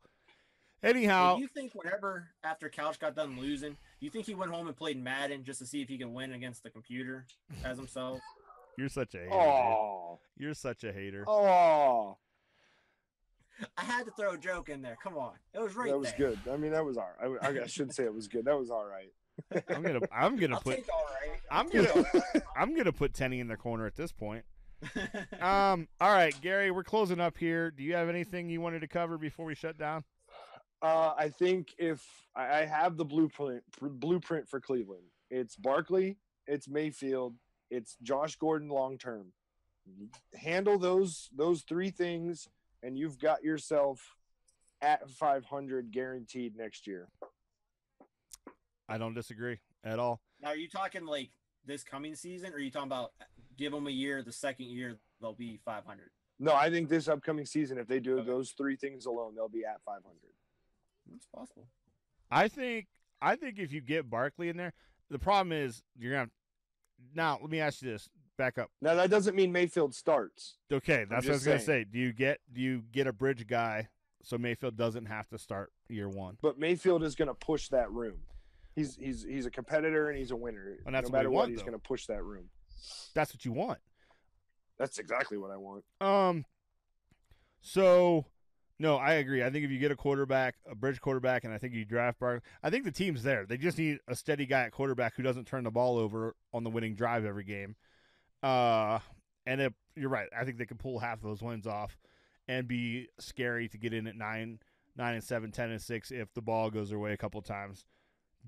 Anyhow. Do you think whenever, after Couch got done losing, you think he went home and played Madden just to see if he could win against the computer as himself? You're such a hater. Oh. Dude. You're such a hater. Oh. I had to throw a joke in there. Come on. It was right That was there. good. I mean, that was all right. I shouldn't say it was good. That was all right. I'm gonna I'll put take all right. I'm gonna put Tenny in the corner at this point. All right, Gary, we're closing up here. Do you have anything you wanted to cover before we shut down? I think if I have the blueprint for Cleveland, it's Barkley, it's Mayfield, it's Josh Gordon long term. Handle those 3 things, and you've got yourself at 500 guaranteed next year. I don't disagree at all. Now, are you talking like this coming season, or are you talking about give them a year, the second year they'll be 500? No, I think this upcoming season, if they do those 3 things alone, they'll be at 500. It's possible. I think if you get Barkley in there, the problem is you're gonna. Now, let me ask you this. Back up. Now that doesn't mean Mayfield starts. Okay, that's what I was just gonna saying. say. Do you get a bridge guy so Mayfield doesn't have to start year one? But Mayfield is going to push that room. He's a competitor and he's a winner. And that's no what we matter want, what, he's though. going to push that room. That's what you want. That's exactly what I want. So, no, I agree. I think if you get a quarterback, a bridge quarterback, and I think you draft Barkley, I think the team's there. They just need a steady guy at quarterback who doesn't turn the ball over on the winning drive every game. And you're right. I think they can pull half of those wins off and be scary to get in at 9-7, 10-6 if the ball goes their way a couple times.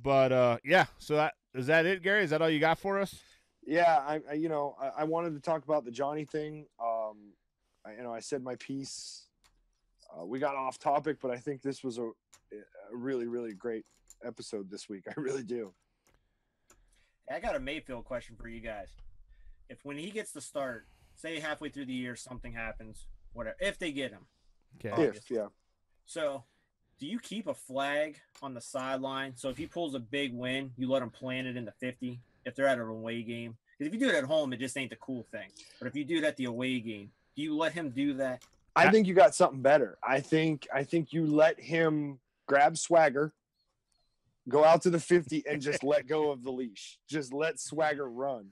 But yeah. So is that it, Gary? Is that all you got for us? Yeah, I wanted to talk about the Johnny thing. I said my piece. We got off topic, but I think this was a really, really great episode this week. I really do. I got a Mayfield question for you guys. If when he gets the start, say halfway through the year, something happens, whatever, if they get him. Okay. Yeah. So, do you keep a flag on the sideline? So if he pulls a big win, you let him plant it in the 50 if they're at an away game. Because if you do it at home, it just ain't the cool thing. But if you do it at the away game, do you let him do that? I think you got something better. I think you let him grab Swagger, go out to the 50, and just let go of the leash. Just let Swagger run.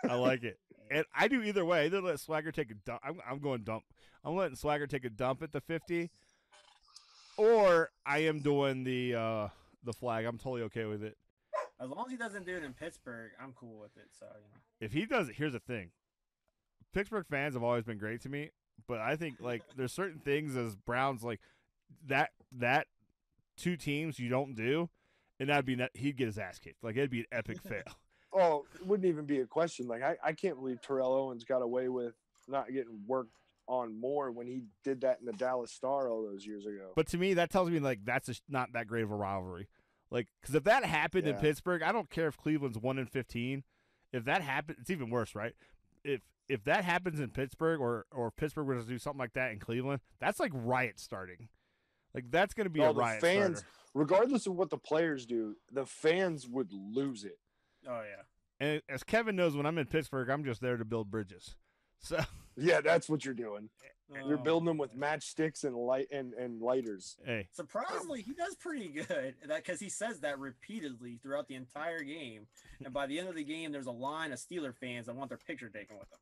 I like it. And I do either way. Either let Swagger take a dump. I'm going dump. I'm letting Swagger take a dump at the 50, or I am doing the flag. I'm totally okay with it. As long as he doesn't do it in Pittsburgh, I'm cool with it. So If he does it, here's the thing. Pittsburgh fans have always been great to me, but I think like there's certain things as Browns like that two teams you don't do, and he'd get his ass kicked. Like it'd be an epic fail. Oh, it wouldn't even be a question. Like I can't believe Terrell Owens got away with not getting worked on more when he did that in the Dallas Star all those years ago. But to me, that tells me like that's not that great of a rivalry. Like because if that happened in Pittsburgh, I don't care if Cleveland's 1-15. If that happened, it's even worse, right? If that happens in Pittsburgh or Pittsburgh were to do something like that in Cleveland, that's like riot starting. Like that's going to be a riot fans, starter. Regardless of what the players do, the fans would lose it. Oh yeah. And as Kevin knows, when I'm in Pittsburgh, I'm just there to build bridges. So yeah, that's what you're doing. You're building them with matchsticks and lighters. Hey, surprisingly, he does pretty good. Because he says that repeatedly throughout the entire game, and by the end of the game, there's a line of Steeler fans that want their picture taken with him.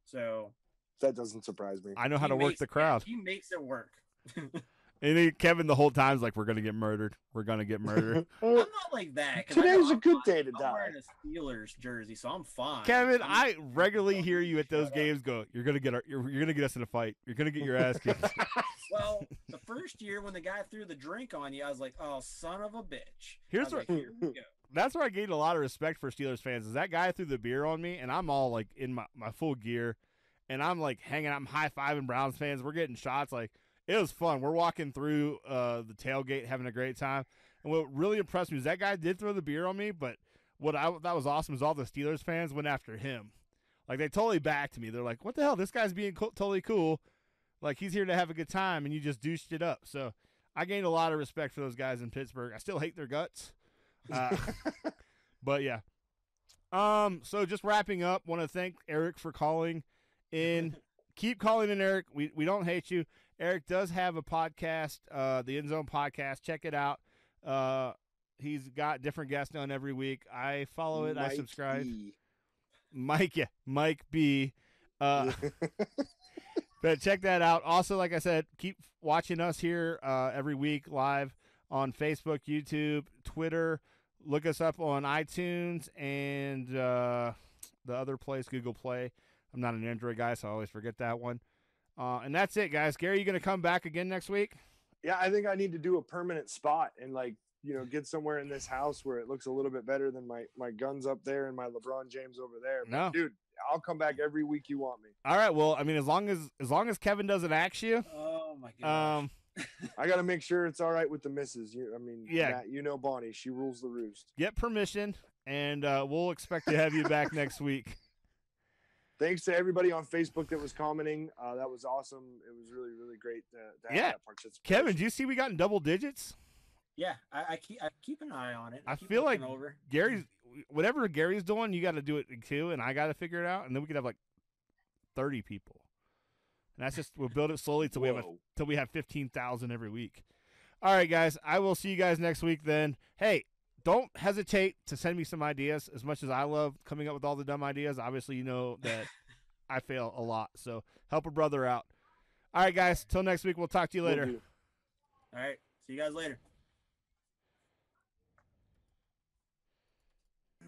So that doesn't surprise me. I know how to work the crowd. He makes it work. And Kevin the whole time is like, "We're gonna get murdered. We're gonna get murdered." I'm not like that. Today's a good day to die. I'm wearing a Steelers jersey, so I'm fine. Kevin, I regularly hear you at those games go, "You're gonna get you're gonna get us in a fight. You're gonna get your ass kicked." Well, the first year when the guy threw the drink on you, I was like, "Oh, son of a bitch." Here's where, here we go. That's where I gained a lot of respect for Steelers fans. Is that guy threw the beer on me, and I'm all like in my full gear, and I'm like hanging out, I'm high-fiving Browns fans. We're getting shots. Like it was fun. We're walking through the tailgate, having a great time. And what really impressed me is that guy did throw the beer on me, but what I thought was awesome is all the Steelers fans went after him. Like they totally backed me. They're like, "What the hell? This guy's being totally cool. Like he's here to have a good time, and you just douched it up." So I gained a lot of respect for those guys in Pittsburgh. I still hate their guts. But yeah. So just wrapping up, want to thank Eric for calling in. Keep calling in, Eric. We don't hate you. Eric does have a podcast, the End Zone Podcast. Check it out. He's got different guests on every week. I follow it. I subscribe. Mike B. But check that out. Also, like I said, keep watching us here every week live on Facebook, YouTube, Twitter. Look us up on iTunes and the other place, Google Play. I'm not an Android guy, so I always forget that one. And that's it, guys. Gary, you going to come back again next week? Yeah, I think I need to do a permanent spot and, get somewhere in this house where it looks a little bit better than my guns up there and my LeBron James over there. But, no, dude, I'll come back every week you want me. All right. Well, I mean, as long as Kevin doesn't axe you. Oh my gosh. I got to make sure it's all right with the missus. Yeah. Matt, Bonnie, she rules the roost. Get permission, and we'll expect to have you back next week. Thanks to everybody on Facebook that was commenting. That was awesome. It was really, really great to have that participation. Kevin, do you see we got in double digits? Yeah, I keep an eye on it. I feel like Gary's whatever Gary's doing, you got to do it too, and I got to figure it out, and then we could have like 30 people. And that's just we'll build it slowly till we have 15,000 every week. All right, guys. I will see you guys next week then. Hey, don't hesitate to send me some ideas. As much as I love coming up with all the dumb ideas, obviously you know that I fail a lot. So help a brother out. All right, guys. Till next week. We'll talk to you later. All right. See you guys later.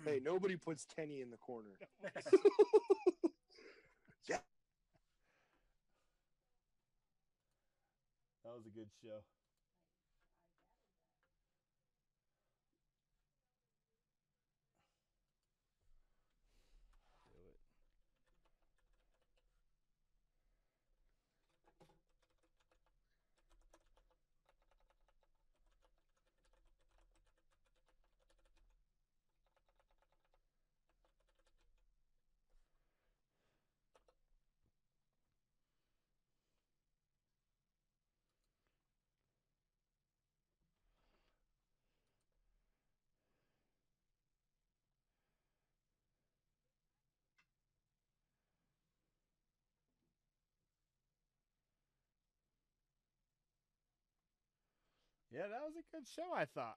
Hey, nobody puts Kenny in the corner. Yeah. That was a good show. Yeah, that was a good show, I thought.